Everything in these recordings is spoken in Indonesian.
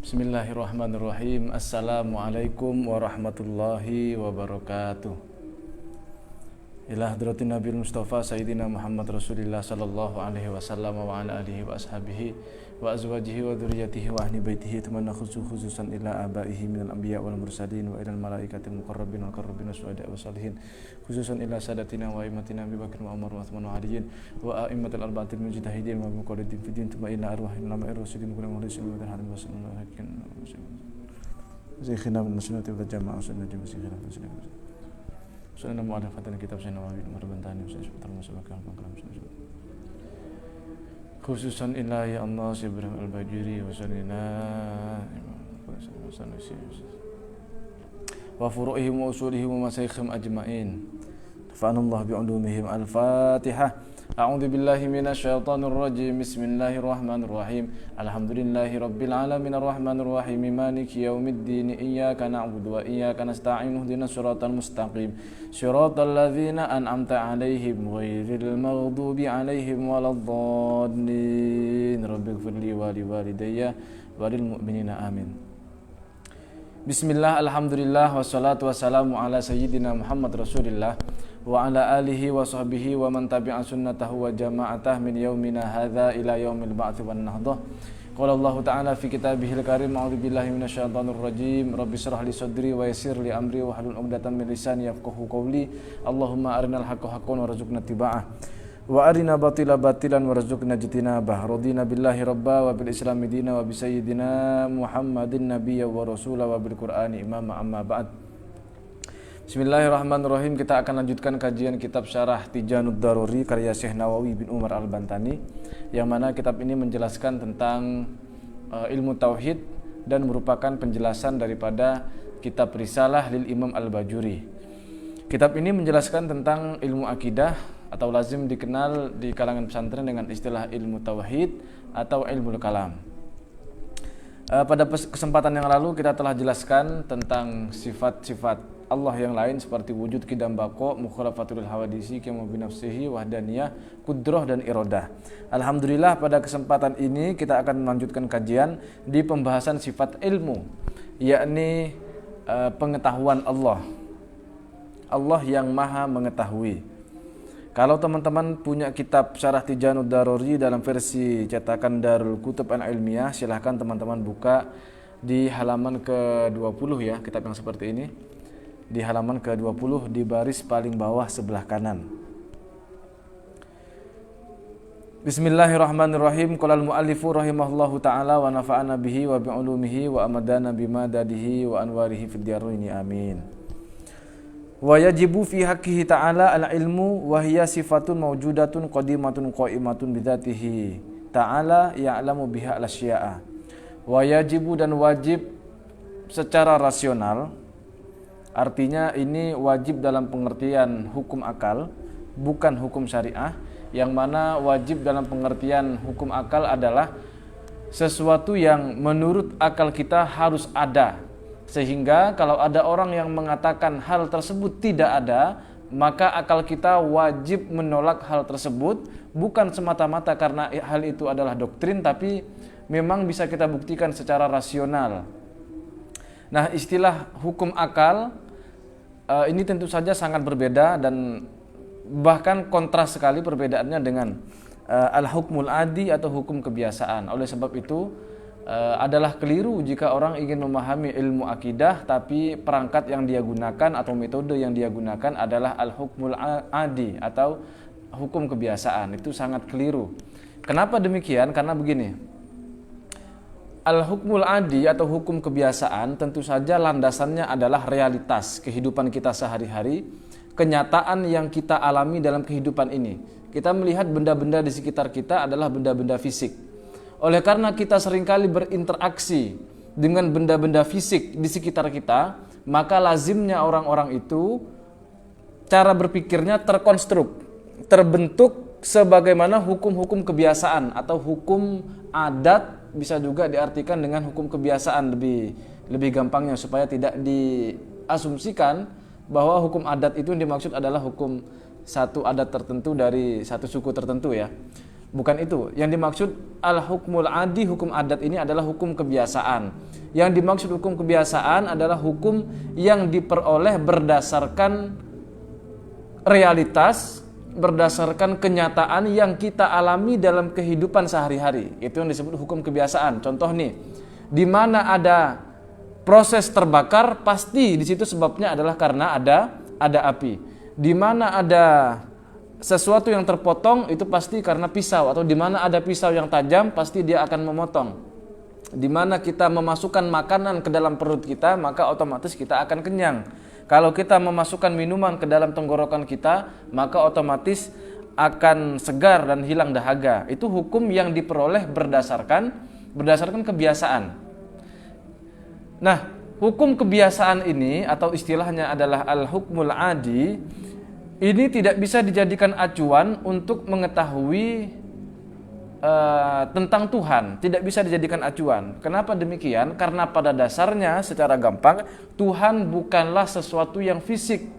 Bismillahirrahmanirrahim. Assalamualaikum warahmatullahi wabarakatuh. Ila hadratin Nabil Mustafa Sayyidina Muhammad Rasulillah sallallahu alaihi wasallam wa ala alihi wa ashabihi wa azwajihi wa dhurriyyatihi wa ahli baitihi tamanna khususan ila abaihi minal anbiya wal mursalin wa ilal malaikatil muqarrabin wal qarrabin wasyuhada wa salihin khususan ila sadatina wa aimatina Abi Bakr wa Umar wa Uthman wa Aliyin wa a'immatil arba'atil mujtahidin wa muqallidin fi din tuma ila arwahil ulama'i rasulin kullu muhlisin wa hadim wa sallallahu alaihi wa sallam. Zaikhina min sunnati wal jamaah sunnati wa sikhina min sunnati. Sunnah mu'alafatan kitab Sayyidina Nawawi Marbantani Seputar Musabakal Pangkalam Sunnah khususan ila ya Allah Ibrahim al-Bajuri wa sallina wa furu'ihim wa usulihim wa masaikhim ajma'in fa'anallahu bi'ulumihim al-Fatihah. A'udzu billahi minasyaitonir rajim. Bismillahirrahmanirrahim. Alhamdulillahi rabbil alamin arrahmanir rahim maliki yaumiddin iyyaka na'budu wa iyyaka nasta'in ihdinas siratal mustaqim siratal ladzina an'amta 'alaihim ghairil maghdubi 'alaihim waladdallin. Rabbighfirli wa liwalidayya wa lil mu'minina amin. Bismillah, alhamdulillah, wassalatu wassalamu ala sayyidina Muhammad Rasulillah wa ala alihi wa sahbihi wa man tabi'a sunnatahu wa jama'atah min yaumina hadza ila yaumil ba'ts wan nahdah. Qala Allah ta'ala fi kitabihil karim, a'udzu billahi minasyaitonir rajim. Rabbi shrah li sadri wa yassir li amri wa hlul 'uqdatam min lisani yafqahu qawli. Allahumma arinal haqqo haqqan warzuqna ittiba'ah wa arina batila batilan warzuqna ijtinabah. Radina billahi rabba wa bil islami dina wa bi sayyidina Muhammadin nabiyya wa rasula wa bil qur'ani imama amma ba'd. Bismillahirrahmanirrahim. Kita akan lanjutkan kajian kitab Syarah Tijanud Daruri karya Syekh Nawawi bin Umar Al-Bantani, yang mana kitab ini menjelaskan tentang ilmu tauhid dan merupakan penjelasan daripada kitab Risalah lil Imam Al-Bajuri. Kitab ini menjelaskan tentang ilmu akidah atau lazim dikenal di kalangan pesantren dengan istilah ilmu tauhid atau ilmu kalam. Pada kesempatan yang lalu kita telah jelaskan tentang sifat-sifat Allah yang lain seperti wujud, qidam, baqa, mukhalafatul hawadisi, kama bi nafsihi, wahdaniyah, qudrah dan iradah. Alhamdulillah pada kesempatan ini kita akan melanjutkan kajian di pembahasan sifat ilmu, yakni pengetahuan Allah. Allah yang Maha mengetahui. Kalau teman-teman punya kitab Syarah Tijanud Daruri dalam versi cetakan Darul Kutub Al-Ilmiyah, silahkan teman-teman buka di halaman ke-20 ya, kitab yang seperti ini. Di halaman ke-20 di baris paling bawah sebelah kanan. Bismillahirrahmanirrahim. Qala al-muallifu rahimahullahu ta'ala wa nafa'ana bihi wa bi'ulumihi wa amadana bimadadihi wa anwarihi fid daraini amin. Wa yajibu fi haqqihi ta'ala al-ilmu wa hiya sifatun mawjudatun qadimatun qa'imatun bidzatihi ta'ala ya'lamu biha al-asya'a. Wa yajibu dan wajib secara rasional, artinya ini wajib dalam pengertian hukum akal, bukan hukum syariah, yang mana wajib dalam pengertian hukum akal adalah sesuatu yang menurut akal kita harus ada. Sehingga kalau ada orang yang mengatakan hal tersebut tidak ada, maka akal kita wajib menolak hal tersebut, bukan semata-mata karena hal itu adalah doktrin, tapi memang bisa kita buktikan secara rasional. Nah, istilah hukum akal ini tentu saja sangat berbeda dan bahkan kontras sekali perbedaannya dengan al-hukmul adi atau hukum kebiasaan. Oleh sebab itu adalah keliru jika orang ingin memahami ilmu akidah tapi perangkat yang dia gunakan atau metode yang dia gunakan adalah al-hukmul adi atau hukum kebiasaan. Itu sangat keliru. Kenapa demikian? Karena begini. Al-hukmul adi atau hukum kebiasaan tentu saja landasannya adalah realitas kehidupan kita sehari-hari, kenyataan yang kita alami dalam kehidupan ini. Kita melihat benda-benda di sekitar kita adalah benda-benda fisik. Oleh karena kita seringkali berinteraksi dengan benda-benda fisik di sekitar kita, maka lazimnya orang-orang itu cara berpikirnya terkonstruk, terbentuk sebagaimana hukum-hukum kebiasaan atau hukum adat. Bisa juga diartikan dengan hukum kebiasaan lebih gampangnya, supaya tidak diasumsikan bahwa hukum adat itu yang dimaksud adalah hukum satu adat tertentu dari satu suku tertentu ya. Bukan itu. Yang dimaksud al-hukmul adi, hukum adat ini adalah hukum kebiasaan. Yang dimaksud hukum kebiasaan adalah hukum yang diperoleh berdasarkan realitas, berdasarkan kenyataan yang kita alami dalam kehidupan sehari-hari. Itu yang disebut hukum kebiasaan. Contoh nih, di mana ada proses terbakar, pasti di situ sebabnya adalah karena ada api. Di mana ada sesuatu yang terpotong, itu pasti karena pisau, atau di mana ada pisau yang tajam, pasti dia akan memotong. Di mana kita memasukkan makanan ke dalam perut kita, maka otomatis kita akan kenyang. Kalau kita memasukkan minuman ke dalam tenggorokan kita, maka otomatis akan segar dan hilang dahaga. Itu hukum yang diperoleh berdasarkan kebiasaan. Nah, hukum kebiasaan ini atau istilahnya adalah al-hukmul adi, ini tidak bisa dijadikan acuan untuk mengetahui tentang Tuhan, tidak bisa dijadikan acuan. Kenapa demikian? Karena pada dasarnya secara gampang, Tuhan bukanlah sesuatu yang fisik.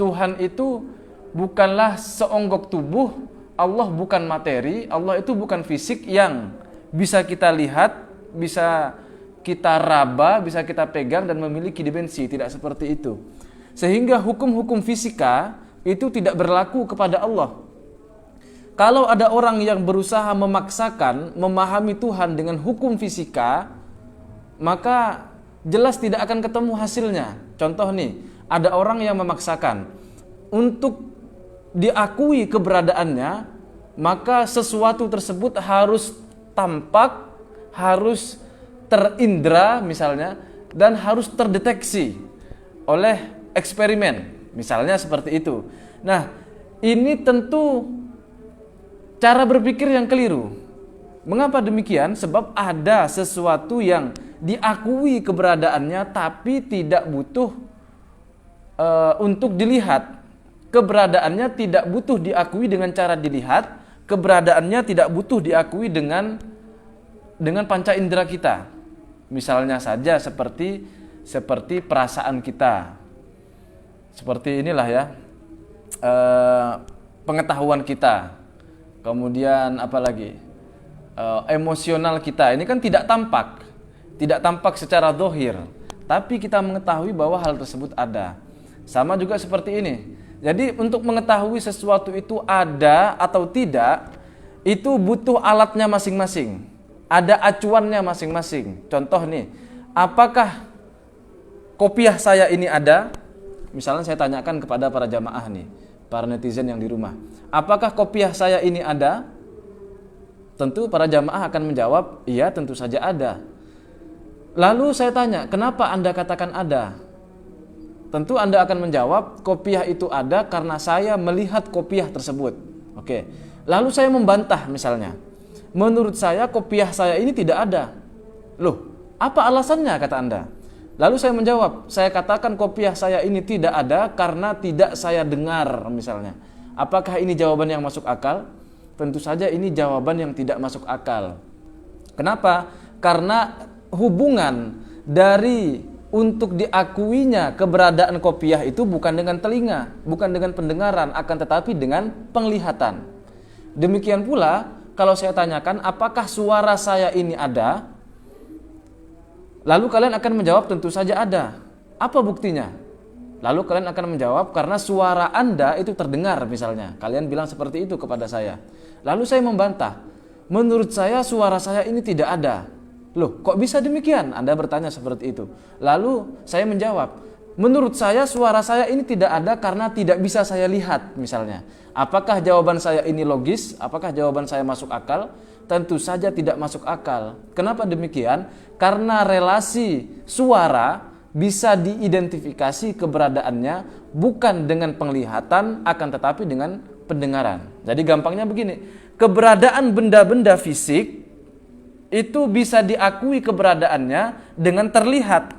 Tuhan itu bukanlah seonggok tubuh, Allah bukan materi, Allah itu bukan fisik yang bisa kita lihat, bisa kita raba, bisa kita pegang dan memiliki dimensi. Tidak seperti itu. Sehingga hukum-hukum fisika itu tidak berlaku kepada Allah. Kalau ada orang yang berusaha memaksakan memahami Tuhan dengan hukum fisika, maka jelas tidak akan ketemu hasilnya. Contoh nih, ada orang yang memaksakan untuk diakui keberadaannya, maka sesuatu tersebut harus tampak, harus terindra misalnya, dan harus terdeteksi oleh eksperimen, misalnya seperti itu. Nah, ini tentu cara berpikir yang keliru. Mengapa demikian? Sebab ada sesuatu yang diakui keberadaannya tapi tidak butuh untuk dilihat. Keberadaannya tidak butuh diakui dengan cara dilihat, keberadaannya tidak butuh diakui dengan panca indera kita. Misalnya saja seperti perasaan kita. Seperti inilah ya, pengetahuan kita. Kemudian apalagi? Emosional kita. Ini kan tidak tampak secara zahir, tapi kita mengetahui bahwa hal tersebut ada. Sama juga seperti ini. Jadi untuk mengetahui sesuatu itu ada atau tidak, itu butuh alatnya masing-masing. Ada acuannya masing-masing. Contoh nih, apakah kopiah saya ini ada? Misalnya saya tanyakan kepada para jamaah nih, para netizen yang di rumah, apakah kopiah saya ini ada? Tentu para jamaah akan menjawab, iya tentu saja ada. Lalu saya tanya, kenapa Anda katakan ada? Tentu Anda akan menjawab, kopiah itu ada karena saya melihat kopiah tersebut. Oke. Lalu saya membantah misalnya, menurut saya kopiah saya ini tidak ada. Loh, apa alasannya kata Anda? Lalu saya menjawab, saya katakan kopiah saya ini tidak ada karena tidak saya dengar misalnya. Apakah ini jawaban yang masuk akal? Tentu saja ini jawaban yang tidak masuk akal. Kenapa? Karena hubungan dari untuk diakuinya keberadaan kopiah itu bukan dengan telinga, bukan dengan pendengaran, akan tetapi dengan penglihatan. Demikian pula kalau saya tanyakan apakah suara saya ini ada, lalu kalian akan menjawab tentu saja ada. Apa buktinya? Lalu kalian akan menjawab karena suara Anda itu terdengar misalnya. Kalian bilang seperti itu kepada saya. Lalu saya membantah, menurut saya suara saya ini tidak ada. Loh, kok bisa demikian? Anda bertanya seperti itu. Lalu saya menjawab, menurut saya suara saya ini tidak ada karena tidak bisa saya lihat misalnya. Apakah jawaban saya ini logis? Apakah jawaban saya masuk akal? Tentu saja tidak masuk akal. Kenapa demikian? Karena relasi suara bisa diidentifikasi keberadaannya bukan dengan penglihatan, akan tetapi dengan pendengaran. Jadi gampangnya begini, keberadaan benda-benda fisik itu bisa diakui keberadaannya dengan terlihat.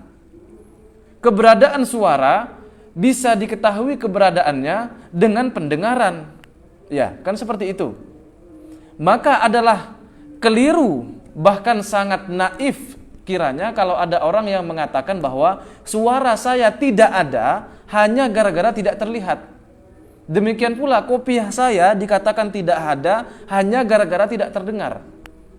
Keberadaan suara bisa diketahui keberadaannya dengan pendengaran. Ya, kan seperti itu. Maka adalah keliru, bahkan sangat naif kiranya kalau ada orang yang mengatakan bahwa suara saya tidak ada hanya gara-gara tidak terlihat. Demikian pula kopiah saya dikatakan tidak ada hanya gara-gara tidak terdengar.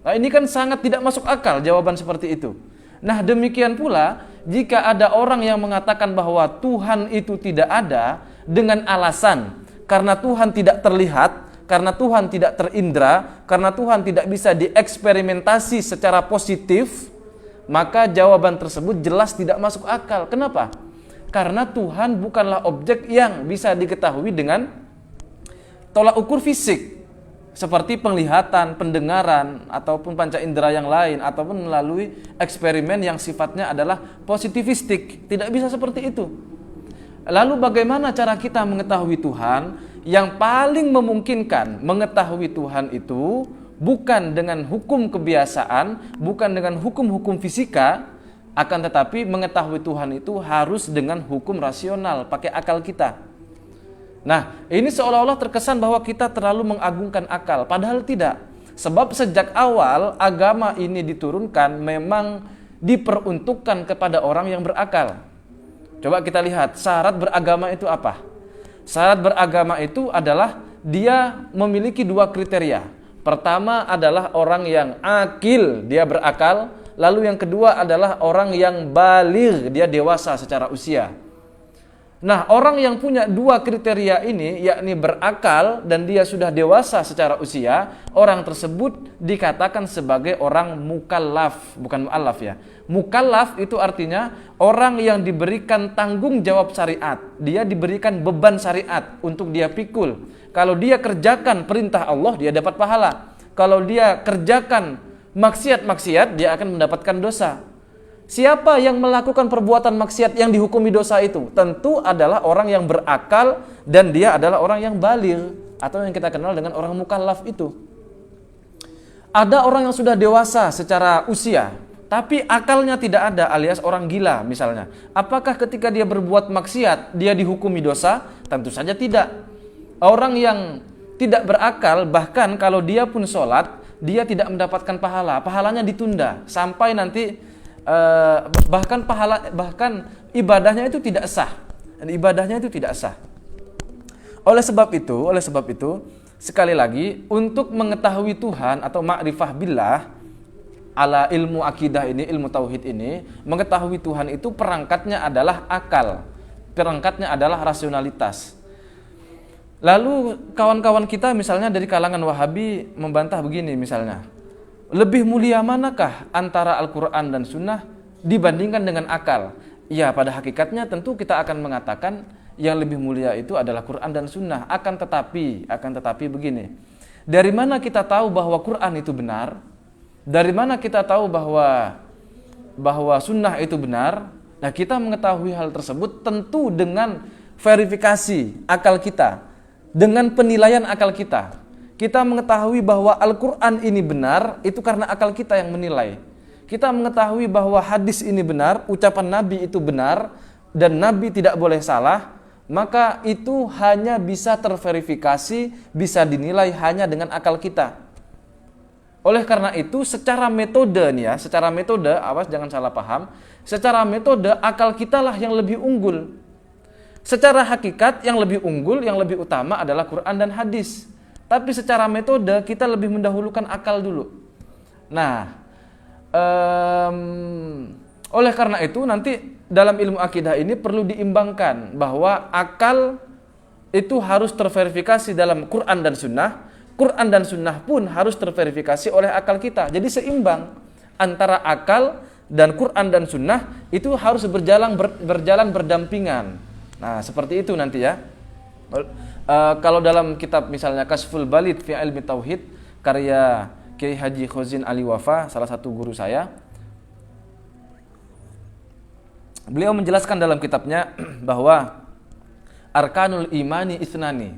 Nah, ini kan sangat tidak masuk akal jawaban seperti itu. Nah, demikian pula jika ada orang yang mengatakan bahwa Tuhan itu tidak ada dengan alasan karena Tuhan tidak terlihat, karena Tuhan tidak terindra, karena Tuhan tidak bisa dieksperimentasi secara positif, maka jawaban tersebut jelas tidak masuk akal. Kenapa? Karena Tuhan bukanlah objek yang bisa diketahui dengan tolak ukur fisik seperti penglihatan, pendengaran, ataupun panca indera yang lain, ataupun melalui eksperimen yang sifatnya adalah positivistik. Tidak bisa seperti itu. Lalu bagaimana cara kita mengetahui Tuhan? Yang paling memungkinkan mengetahui Tuhan itu bukan dengan hukum kebiasaan, bukan dengan hukum-hukum fisika, akan tetapi mengetahui Tuhan itu harus dengan hukum rasional, pakai akal kita. Nah, ini seolah-olah terkesan bahwa kita terlalu mengagungkan akal, padahal tidak. Sebab sejak awal agama ini diturunkan memang diperuntukkan kepada orang yang berakal. Coba kita lihat, syarat beragama itu apa? Syarat beragama itu adalah dia memiliki dua kriteria. Pertama adalah orang yang akil, dia berakal. Lalu yang kedua adalah orang yang baligh, dia dewasa secara usia. Nah, orang yang punya dua kriteria ini, yakni berakal dan dia sudah dewasa secara usia, orang tersebut dikatakan sebagai orang mukallaf, bukan mu'allaf ya. Mukallaf itu artinya orang yang diberikan tanggung jawab syariat. Dia diberikan beban syariat untuk dia pikul. Kalau dia kerjakan perintah Allah, dia dapat pahala. Kalau dia kerjakan maksiat-maksiat, dia akan mendapatkan dosa. Siapa yang melakukan perbuatan maksiat yang dihukumi dosa itu? Tentu adalah orang yang berakal dan dia adalah orang yang baligh atau yang kita kenal dengan orang mukallaf itu. Ada orang yang sudah dewasa secara usia, tapi akalnya tidak ada, alias orang gila misalnya. Apakah ketika dia berbuat maksiat, dia dihukumi dosa? Tentu saja tidak. Orang yang tidak berakal, bahkan kalau dia pun sholat, dia tidak mendapatkan pahala. Pahalanya ditunda sampai nanti bahkan ibadahnya itu tidak sah. Ibadahnya itu tidak sah. Oleh sebab itu, sekali lagi untuk mengetahui Tuhan atau ma'rifah billah ala ilmu akidah ini, ilmu tauhid ini, mengetahui Tuhan itu perangkatnya adalah akal. Perangkatnya adalah rasionalitas. Lalu kawan-kawan kita misalnya dari kalangan Wahabi membantah begini misalnya. Lebih mulia manakah antara Al-Quran dan Sunnah dibandingkan dengan akal? Ya, pada hakikatnya tentu kita akan mengatakan yang lebih mulia itu adalah Quran dan Sunnah. Akan tetapi begini. Dari mana kita tahu bahwa Quran itu benar? Dari mana kita tahu bahwa Sunnah itu benar? Nah, kita mengetahui hal tersebut tentu dengan verifikasi akal kita. Dengan penilaian akal kita. Kita mengetahui bahwa Al-Quran ini benar, itu karena akal kita yang menilai. Kita mengetahui bahwa hadis ini benar, ucapan Nabi itu benar, dan Nabi tidak boleh salah, maka itu hanya bisa terverifikasi, bisa dinilai hanya dengan akal kita. Oleh karena itu, secara metode nih ya, awas jangan salah paham, secara metode akal kita lah yang lebih unggul. Secara hakikat yang lebih unggul, yang lebih utama adalah Quran dan hadis. Tapi secara metode kita lebih mendahulukan akal dulu. Nah, oleh karena itu nanti dalam ilmu akidah ini perlu diimbangkan bahwa akal itu harus terverifikasi dalam Quran dan Sunnah. Quran dan Sunnah pun harus terverifikasi oleh akal kita. Jadi seimbang antara akal dan Quran dan Sunnah itu harus berjalan berdampingan. Nah, seperti itu nanti ya. Kalau dalam kitab misalnya Kasful Balid fi Ilmi Tauhid karya Kiai Haji Khozin Ali Wafa, salah satu guru saya, beliau menjelaskan dalam kitabnya bahwa arkanul imani isnani.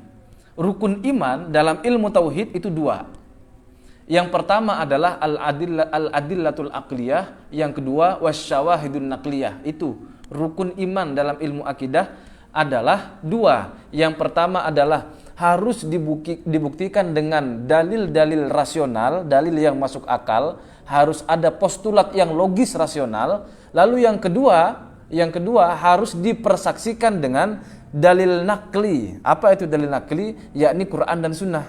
Rukun iman dalam ilmu tauhid itu dua. Yang pertama adalah al-adillatul aqliyah, yang kedua wasyawahidun naqliyah. Itu rukun iman dalam ilmu akidah adalah dua. Yang pertama adalah harus dibuktikan dengan dalil-dalil rasional, dalil yang masuk akal, harus ada postulat yang logis rasional. Lalu yang kedua harus dipersaksikan dengan dalil nakli. Apa itu dalil nakli? Yakni Quran dan Sunnah.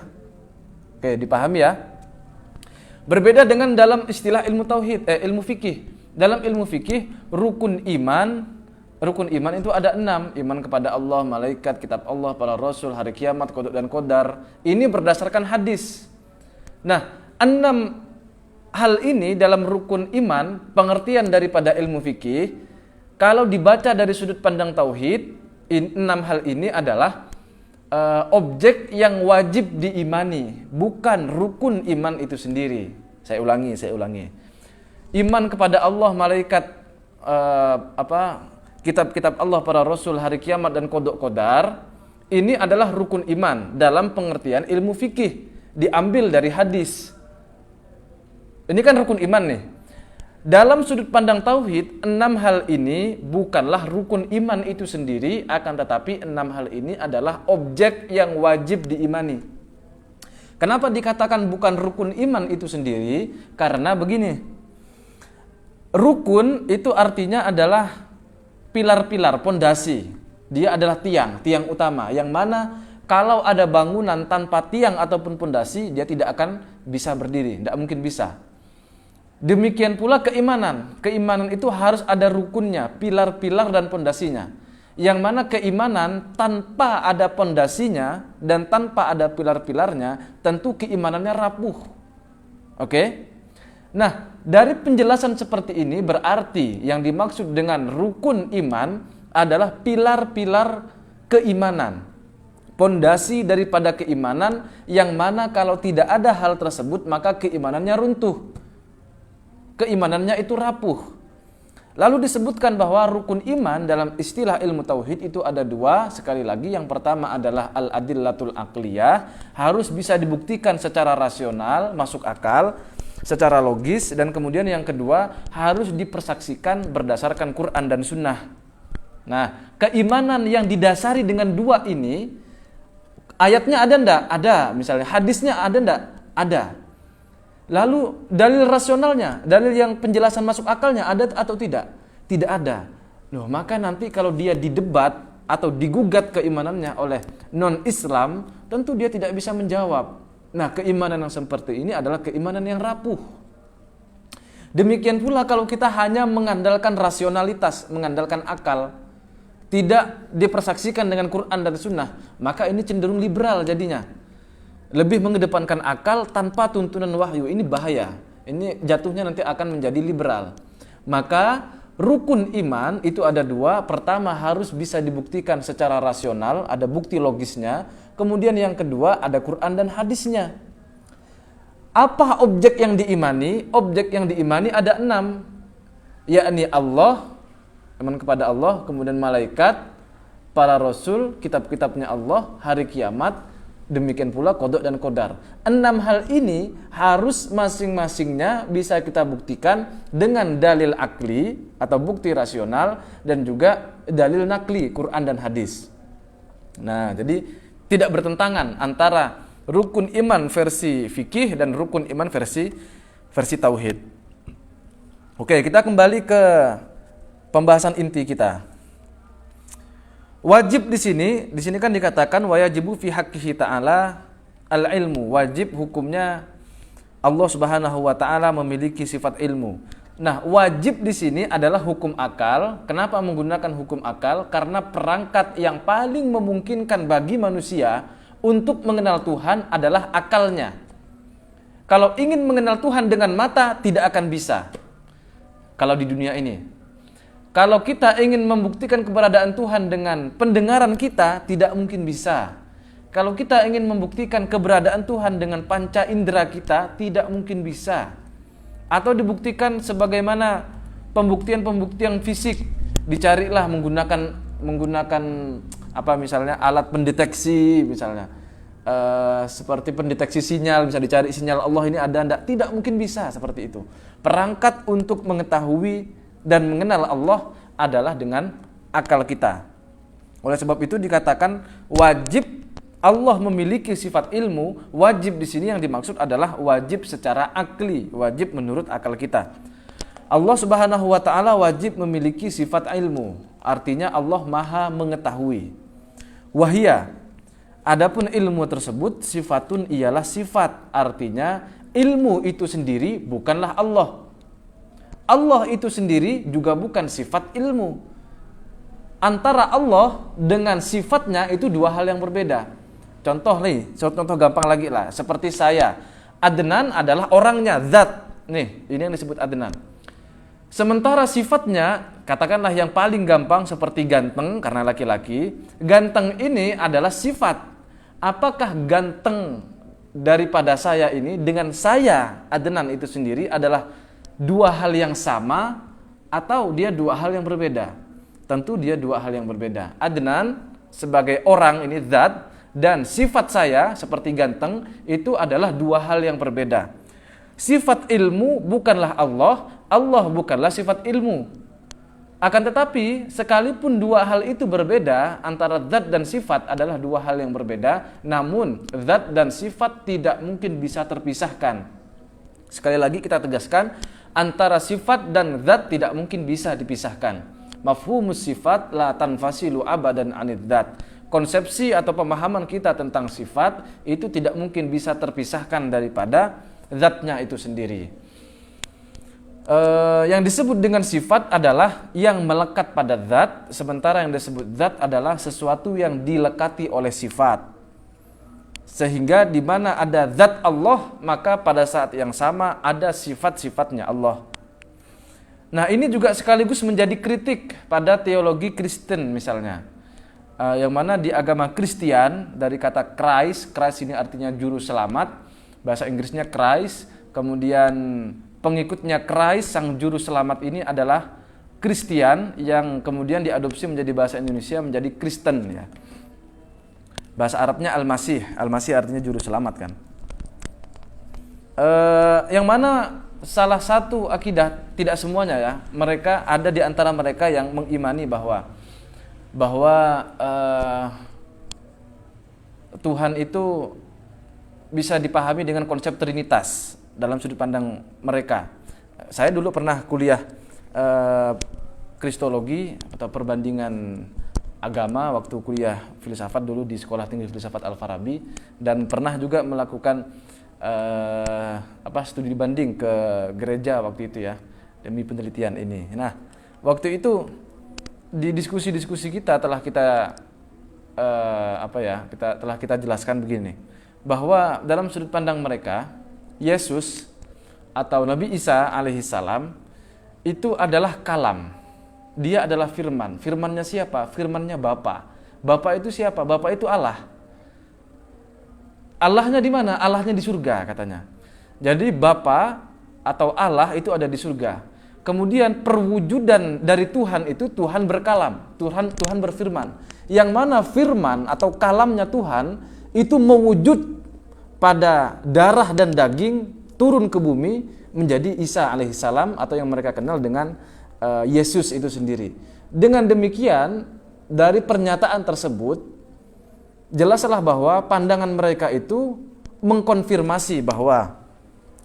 Oke, dipahami ya. Berbeda dengan dalam istilah ilmu tauhid, ilmu fikih. Dalam ilmu fikih, rukun iman itu ada 6. Iman kepada Allah, malaikat, kitab Allah, para rasul, hari kiamat, qada dan qadar. Ini berdasarkan hadis. Nah, 6 hal ini dalam rukun iman, pengertian daripada ilmu fikih, kalau dibaca dari sudut pandang tauhid, 6 hal ini adalah objek yang wajib diimani, bukan rukun iman itu sendiri. Saya ulangi. Iman kepada Allah, malaikat, kitab-kitab Allah, para rasul, hari kiamat dan qada qadar, ini adalah rukun iman dalam pengertian ilmu fikih, diambil dari hadis. Ini kan rukun iman nih. Dalam sudut pandang tauhid, 6 hal ini bukanlah rukun iman itu sendiri, akan tetapi 6 hal ini adalah objek yang wajib diimani. Kenapa dikatakan bukan rukun iman itu sendiri? Karena begini, rukun itu artinya adalah pilar-pilar, pondasi. Dia adalah tiang utama, yang mana kalau ada bangunan tanpa tiang ataupun pondasi, dia tidak akan bisa berdiri, tidak mungkin bisa. Demikian pula keimanan. Keimanan itu harus ada rukunnya, pilar-pilar dan pondasinya. Yang mana keimanan tanpa ada pondasinya dan tanpa ada pilar-pilarnya, tentu keimanannya rapuh. Oke? Nah, dari penjelasan seperti ini berarti yang dimaksud dengan rukun iman adalah pilar-pilar keimanan. Pondasi daripada keimanan yang mana kalau tidak ada hal tersebut maka keimanannya runtuh. Keimanannya itu rapuh. Lalu disebutkan bahwa rukun iman dalam istilah ilmu tauhid itu ada 2. Sekali lagi, yang pertama adalah al-adillatul aqliyah, harus bisa dibuktikan secara rasional, masuk akal, secara logis, dan kemudian yang kedua harus dipersaksikan berdasarkan Quran dan Sunnah. Nah, keimanan yang didasari dengan 2 ini, ayatnya ada enggak? Ada. Misalnya hadisnya ada enggak? Ada. Lalu dalil rasionalnya, dalil yang penjelasan masuk akalnya ada atau tidak? Tidak ada. Loh, maka nanti kalau dia didebat atau digugat keimanannya oleh non-Islam, tentu dia tidak bisa menjawab. Nah, keimanan yang seperti ini adalah keimanan yang rapuh. Demikian pula kalau kita hanya mengandalkan rasionalitas, mengandalkan akal, tidak dipersaksikan dengan Quran dan Sunnah, maka ini cenderung liberal jadinya. Lebih mengedepankan akal tanpa tuntunan wahyu. Ini bahaya. Ini jatuhnya nanti akan menjadi liberal. Maka rukun iman itu ada 2. Pertama harus bisa dibuktikan secara rasional, ada bukti logisnya. Kemudian yang kedua ada Quran dan hadisnya. Apa objek yang diimani? Objek yang diimani ada 6. Yakni Allah, iman kepada Allah, kemudian malaikat, para rasul, kitab-kitabnya Allah, hari kiamat, demikian pula qada dan qadar. 6 hal ini harus masing-masingnya bisa kita buktikan dengan dalil akli atau bukti rasional dan juga dalil nakli, Quran dan hadis. Nah, jadi tidak bertentangan antara rukun iman versi fikih dan rukun iman versi tauhid. Oke, kita kembali ke pembahasan inti kita. Wajib di sini kan dikatakan wajibu fi haqqihi ta'ala al-ilmu. Wajib hukumnya Allah Subhanahu wa taala memiliki sifat ilmu. Nah, wajib di sini adalah hukum akal. Kenapa menggunakan hukum akal? Karena perangkat yang paling memungkinkan bagi manusia untuk mengenal Tuhan adalah akalnya. Kalau ingin mengenal Tuhan dengan mata tidak akan bisa. Kalau di dunia ini. Kalau kita ingin membuktikan keberadaan Tuhan dengan pendengaran kita, tidak mungkin bisa. Kalau kita ingin membuktikan keberadaan Tuhan dengan panca indera kita, tidak mungkin bisa. Atau dibuktikan sebagaimana pembuktian fisik, dicarilah menggunakan apa misalnya alat pendeteksi misalnya. Seperti pendeteksi sinyal, bisa dicari sinyal Allah ini ada enggak? Tidak mungkin bisa seperti itu. Perangkat untuk mengetahui dan mengenal Allah adalah dengan akal kita. Oleh sebab itu dikatakan wajib Allah memiliki sifat ilmu. Wajib di sini yang dimaksud adalah wajib secara akli, wajib menurut akal kita. Allah Subhanahu wa taala wajib memiliki sifat ilmu. Artinya Allah Maha mengetahui. Wahia, adapun ilmu tersebut sifatun ialah sifat, artinya ilmu itu sendiri bukanlah Allah. Allah itu sendiri juga bukan sifat ilmu. Antara Allah dengan sifatnya itu dua hal yang berbeda. Contoh gampang lagi lah, seperti saya. Adnan adalah orangnya, zat. Nih, ini yang disebut Adnan. Sementara sifatnya, katakanlah yang paling gampang seperti ganteng, karena laki-laki. Ganteng ini adalah sifat. Apakah ganteng daripada saya ini dengan saya, Adnan itu sendiri adalah dua hal yang sama atau dia dua hal yang berbeda? Tentu dia dua hal yang berbeda. Adnan sebagai orang ini zat, dan sifat saya seperti ganteng itu adalah dua hal yang berbeda. Sifat ilmu bukanlah Allah, Allah bukanlah sifat ilmu. Akan tetapi sekalipun dua hal itu berbeda, antara zat dan sifat adalah dua hal yang berbeda, namun zat dan sifat tidak mungkin bisa terpisahkan. Sekali lagi kita tegaskan, antara sifat dan zat tidak mungkin bisa dipisahkan. Mafhumus sifat la tanfasilu abadan anid zat. Konsepsi atau pemahaman kita tentang sifat itu tidak mungkin bisa terpisahkan daripada zatnya itu sendiri. Yang disebut dengan sifat adalah yang melekat pada zat, sementara yang disebut zat adalah sesuatu yang dilekati oleh sifat. Sehingga di mana ada zat Allah, maka pada saat yang sama ada sifat-sifatnya Allah. Nah, ini juga sekaligus menjadi kritik pada teologi Kristen misalnya. Yang mana di agama Kristian, dari kata Christ ini artinya juru selamat, bahasa Inggrisnya Christ, kemudian pengikutnya Christ sang juru selamat ini adalah Kristian, yang kemudian diadopsi menjadi bahasa Indonesia menjadi Kristen ya. Bahasa Arabnya Al-Masih artinya juru selamat kan. Yang mana salah satu akidah, tidak semuanya ya, mereka ada di antara mereka yang mengimani bahwa Tuhan itu bisa dipahami dengan konsep trinitas dalam sudut pandang mereka. Saya dulu pernah kuliah kristologi atau perbandingan agama waktu kuliah filsafat dulu di Sekolah Tinggi Filsafat Al-Farabi, dan pernah juga melakukan studi banding ke gereja waktu itu ya, demi penelitian ini. Nah, waktu itu di diskusi-diskusi kita telah kita jelaskan begini, bahwa dalam sudut pandang mereka Yesus atau Nabi Isa alaihissalam itu adalah kalam. Dia adalah firman. Firmannya siapa? Firmannya Bapa. Bapa itu siapa? Bapa itu Allah. Allahnya di mana? Allahnya di surga katanya. Jadi Bapa atau Allah itu ada di surga. Kemudian perwujudan dari Tuhan itu Tuhan berkalam, Tuhan berfirman. Yang mana firman atau kalamnya Tuhan itu mewujud pada darah dan daging, turun ke bumi menjadi Isa alaihissalam atau yang mereka kenal dengan Yesus itu sendiri. Dengan demikian, dari pernyataan tersebut jelaslah bahwa pandangan mereka itu mengkonfirmasi bahwa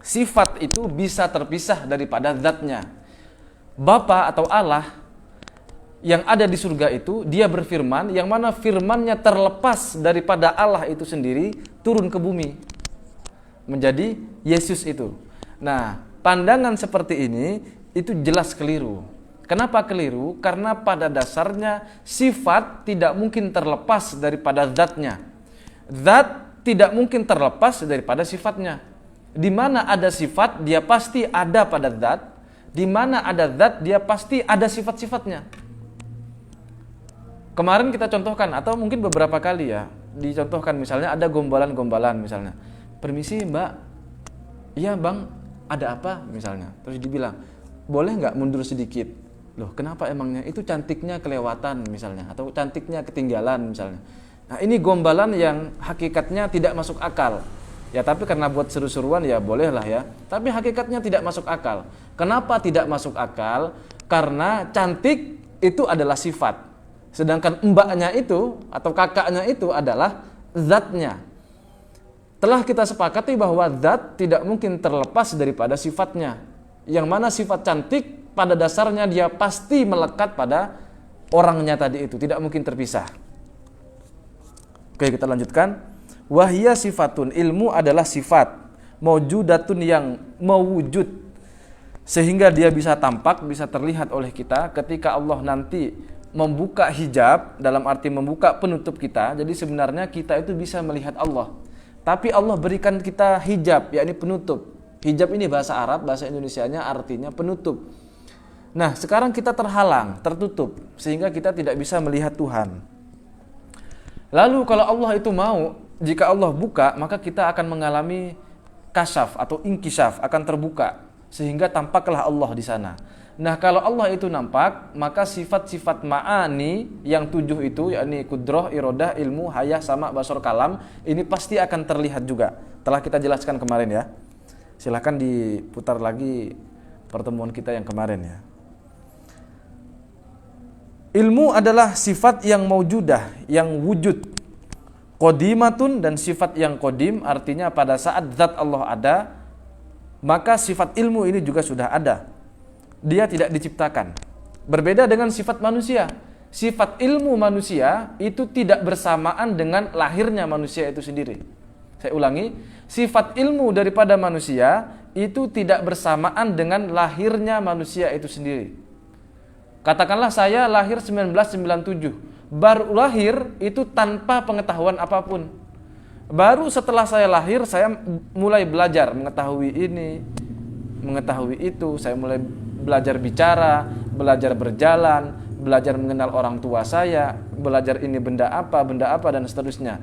sifat itu bisa terpisah daripada zatnya. Bapa atau Allah yang ada di surga itu, dia berfirman, yang mana firmannya terlepas daripada Allah itu sendiri, turun ke bumi menjadi Yesus itu. Nah, pandangan seperti ini itu jelas keliru. Kenapa keliru? Karena pada dasarnya sifat tidak mungkin terlepas daripada zatnya. Zat tidak mungkin terlepas daripada sifatnya. Di mana ada sifat, dia pasti ada pada zat. Di mana ada zat, dia pasti ada sifat-sifatnya. Kemarin kita contohkan, atau mungkin beberapa kali ya, dicontohkan misalnya ada gombalan-gombalan misalnya. Permisi mbak, iya bang, ada apa misalnya. Terus dibilang, boleh nggak mundur sedikit? Loh kenapa emangnya? Itu cantiknya kelewatan misalnya, atau cantiknya ketinggalan misalnya. Nah ini gombalan yang hakikatnya tidak masuk akal. Ya tapi karena buat seru-seruan ya bolehlah ya. Tapi hakikatnya tidak masuk akal. Kenapa tidak masuk akal? Karena cantik itu adalah sifat. Sedangkan mbaknya itu atau kakaknya itu adalah zatnya. Telah kita sepakati bahwa zat tidak mungkin terlepas daripada sifatnya. Yang mana sifat cantik pada dasarnya dia pasti melekat pada orangnya tadi itu, tidak mungkin terpisah. Oke, kita lanjutkan. Wahia sifatun, ilmu adalah sifat maujudatun yang mewujud sehingga dia bisa tampak, bisa terlihat oleh kita ketika Allah nanti membuka hijab, dalam arti membuka penutup kita. Jadi sebenarnya kita itu bisa melihat Allah, tapi Allah berikan kita hijab, yakni penutup. Hijab ini bahasa Arab, bahasa Indonesianya artinya penutup. Nah, sekarang kita terhalang, tertutup, sehingga kita tidak bisa melihat Tuhan. Lalu kalau Allah itu mau, jika Allah buka, maka kita akan mengalami kasyaf atau inkishaf, akan terbuka, sehingga tampaklah Allah di sana. Nah, kalau Allah itu nampak, maka sifat-sifat ma'ani yang 7 itu, yakni kudrah, iradah, ilmu, hayah, sama, basar, kalam, ini pasti akan terlihat juga. Telah kita jelaskan kemarin ya. Silahkan diputar lagi pertemuan kita yang kemarin ya. Ilmu adalah sifat yang maujudah, yang wujud. Qadimatun, dan sifat yang qadim artinya pada saat zat Allah ada, maka sifat ilmu ini juga sudah ada. Dia tidak diciptakan. Berbeda dengan sifat manusia. Sifat ilmu manusia itu tidak bersamaan dengan lahirnya manusia itu sendiri. Saya ulangi, sifat ilmu daripada manusia itu tidak bersamaan dengan lahirnya manusia itu sendiri. Katakanlah saya lahir 1997. Baru lahir itu tanpa pengetahuan apapun. Baru setelah saya lahir, saya mulai belajar mengetahui ini, mengetahui itu. Saya mulai belajar bicara, belajar berjalan, belajar mengenal orang tua saya, belajar ini benda apa, dan seterusnya.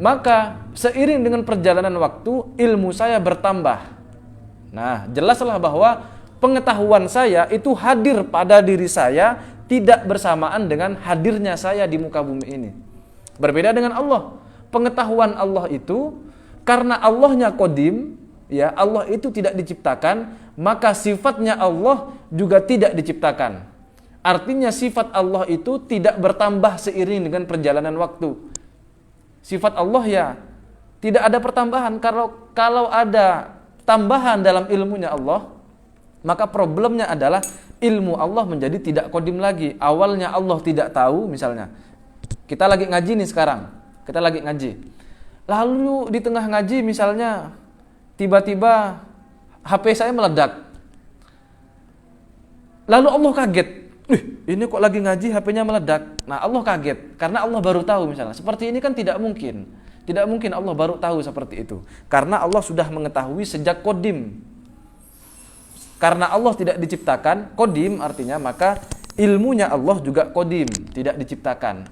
Maka seiring dengan perjalanan waktu, ilmu saya bertambah. Nah, jelaslah bahwa pengetahuan saya itu hadir pada diri saya, tidak bersamaan dengan hadirnya saya di muka bumi ini. Berbeda dengan Allah. Pengetahuan Allah itu, karena Allahnya qadim, ya, Allah itu tidak diciptakan, maka sifatnya Allah juga tidak diciptakan. Artinya sifat Allah itu tidak bertambah seiring dengan perjalanan waktu. Sifat Allah ya tidak ada pertambahan. Kalau ada tambahan dalam ilmunya Allah, maka problemnya adalah ilmu Allah menjadi tidak qadim lagi. Awalnya Allah tidak tahu, misalnya kita lagi ngaji nih sekarang, kita lagi ngaji. Lalu di tengah ngaji misalnya tiba-tiba HP saya meledak. Lalu Allah kaget. Ini kok lagi ngaji HP-nya meledak. Nah, Allah kaget karena Allah baru tahu misalnya. Seperti ini kan tidak mungkin. Tidak mungkin Allah baru tahu seperti itu. Karena Allah sudah mengetahui sejak qadim. Karena Allah tidak diciptakan, qadim artinya maka ilmunya Allah juga qadim, tidak diciptakan.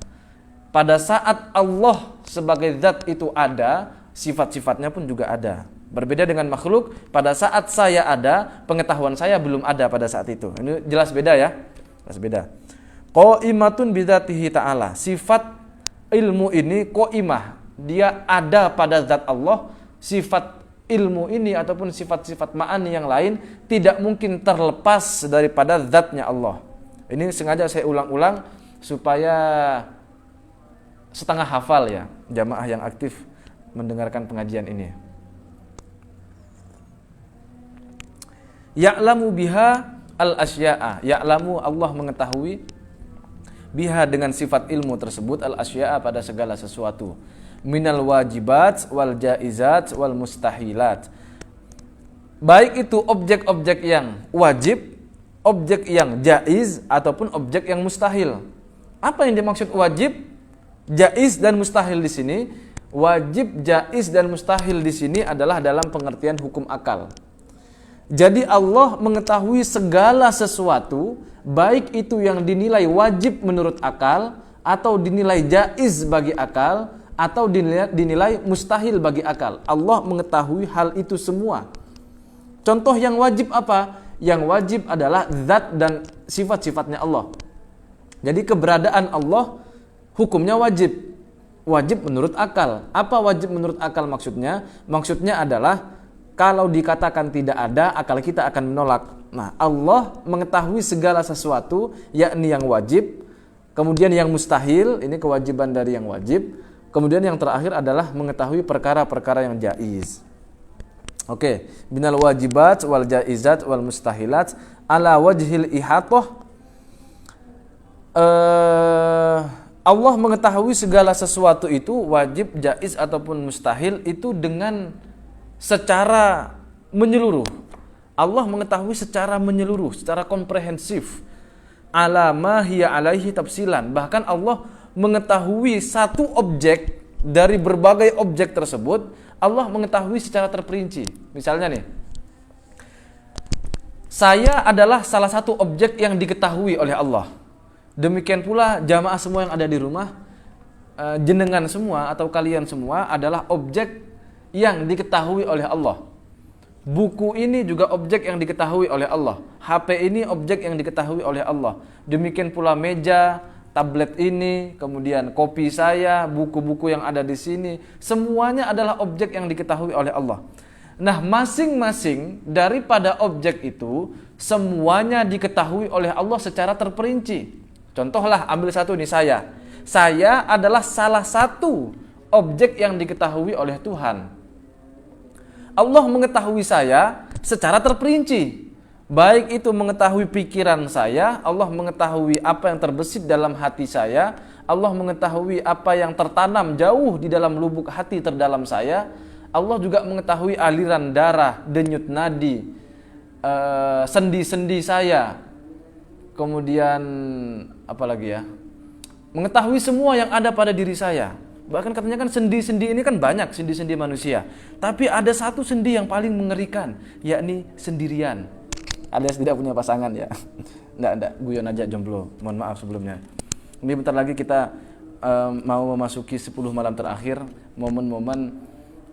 Pada saat Allah sebagai zat itu ada, sifat-sifatnya pun juga ada. Berbeda dengan makhluk, pada saat saya ada, pengetahuan saya belum ada pada saat itu. Ini jelas beda ya. Jelas beda. Qaimatun bidzatihi ta'ala. Sifat ilmu ini qaimah. Dia ada pada zat Allah. Sifat ilmu ini ataupun sifat-sifat ma'ani yang lain tidak mungkin terlepas daripada zatnya Allah. Ini sengaja saya ulang-ulang supaya setengah hafal ya jamaah yang aktif mendengarkan pengajian ini. Ya'lamu biha al-asya'a. Ya'lamu, Allah mengetahui, biha dengan sifat ilmu tersebut, al-asya'a pada segala sesuatu. Minal wajibat wal jaizat wal mustahilat. Baik itu objek-objek yang wajib, objek yang jaiz ataupun objek yang mustahil. Apa yang dimaksud wajib, jaiz dan mustahil di sini? Wajib, jaiz dan mustahil di sini adalah dalam pengertian hukum akal. Jadi Allah mengetahui segala sesuatu, baik itu yang dinilai wajib menurut akal atau dinilai jaiz bagi akal atau dinilai mustahil bagi akal. Allah mengetahui hal itu semua. Contoh yang wajib apa? Yang wajib adalah zat dan sifat-sifatnya Allah. Jadi keberadaan Allah hukumnya wajib. Wajib menurut akal. Apa wajib menurut akal maksudnya? Maksudnya adalah kalau dikatakan tidak ada, akal kita akan menolak. Nah, Allah mengetahui segala sesuatu, yakni yang wajib. Kemudian yang mustahil, ini kewajiban dari yang wajib. Kemudian yang terakhir adalah mengetahui perkara-perkara yang jaiz. Oke, binal wajibat wal jaizat wal mustahilat ala wajhil ihatah. Allah mengetahui segala sesuatu itu wajib, jaiz ataupun mustahil itu dengan secara menyeluruh. Allah mengetahui secara menyeluruh, secara komprehensif. Ala ma hiya alaihi tafsilan. Bahkan Allah mengetahui satu objek dari berbagai objek tersebut, Allah mengetahui secara terperinci. Misalnya nih, saya adalah salah satu objek yang diketahui oleh Allah. Demikian pula jamaah semua yang ada di rumah, jenengan semua atau kalian semua adalah objek yang diketahui oleh Allah. Buku ini juga objek yang diketahui oleh Allah. HP ini objek yang diketahui oleh Allah. Demikian pula meja, tablet ini, kemudian kopi saya, buku-buku yang ada di sini, semuanya adalah objek yang diketahui oleh Allah. Nah, masing-masing daripada objek itu semuanya diketahui oleh Allah secara terperinci. Contohlah, ambil satu nih, saya. Saya adalah salah satu objek yang diketahui oleh Tuhan. Allah mengetahui saya secara terperinci. Baik itu mengetahui pikiran saya, Allah mengetahui apa yang terbesit dalam hati saya, Allah mengetahui apa yang tertanam jauh di dalam lubuk hati terdalam saya, Allah juga mengetahui aliran darah, denyut nadi, sendi-sendi saya. Kemudian apa lagi ya? Mengetahui semua yang ada pada diri saya. Bahkan katanya kan sendi-sendi ini kan banyak, sendi-sendi manusia. Tapi ada satu sendi yang paling mengerikan, yakni sendirian. Alias tidak punya pasangan ya. Enggak, guyon aja jomblo. Mohon maaf sebelumnya. Ini bentar lagi kita mau memasuki 10 malam terakhir, momen-momen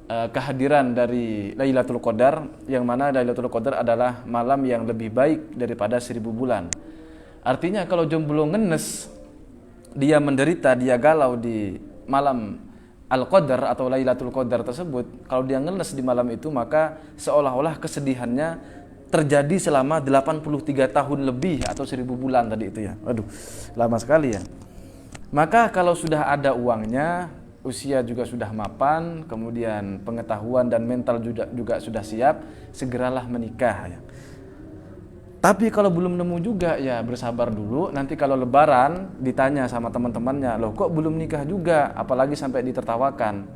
kehadiran dari Lailatul Qadar, yang mana Lailatul Qadar adalah malam yang lebih baik daripada 1000 bulan. Artinya kalau jomblo ngenes, dia menderita, dia galau di malam Al-Qadar atau Lailatul Qadar tersebut, kalau dia ngenes di malam itu, maka seolah-olah kesedihannya terjadi selama 83 tahun lebih atau 1000 bulan tadi itu ya. Waduh, lama sekali ya. Maka kalau sudah ada uangnya, usia juga sudah mapan, kemudian pengetahuan dan mental juga sudah siap, segeralah menikah ya. Tapi kalau belum nemu juga ya bersabar dulu, nanti kalau lebaran ditanya sama teman-temannya, loh kok belum nikah juga, apalagi sampai ditertawakan.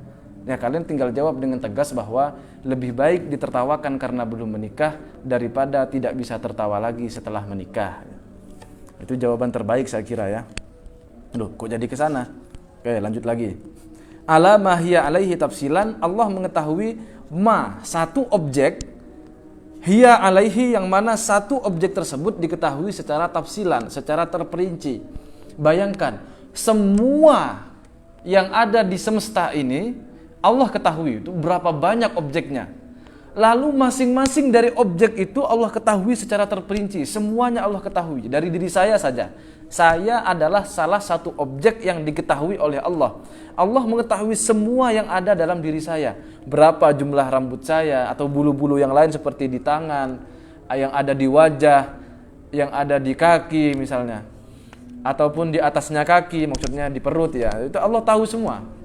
Ya kalian tinggal jawab dengan tegas bahwa lebih baik ditertawakan karena belum menikah daripada tidak bisa tertawa lagi setelah menikah. Itu jawaban terbaik saya kira ya. Loh kok jadi ke sana? Oke, lanjut lagi. Ala ma hiya alaihi tafsilan, Allah mengetahui satu objek, hiya alaihi yang mana satu objek tersebut diketahui secara tafsilan, secara terperinci. Bayangkan, semua yang ada di semesta ini Allah ketahui itu berapa banyak objeknya. Lalu masing-masing dari objek itu Allah ketahui secara terperinci. Semuanya Allah ketahui. Dari diri saya saja, saya adalah salah satu objek yang diketahui oleh Allah. Allah mengetahui semua yang ada dalam diri saya. Berapa jumlah rambut saya atau bulu-bulu yang lain seperti di tangan, yang ada di wajah, yang ada di kaki misalnya, ataupun di atasnya kaki, maksudnya di perut ya. Itu Allah tahu semua.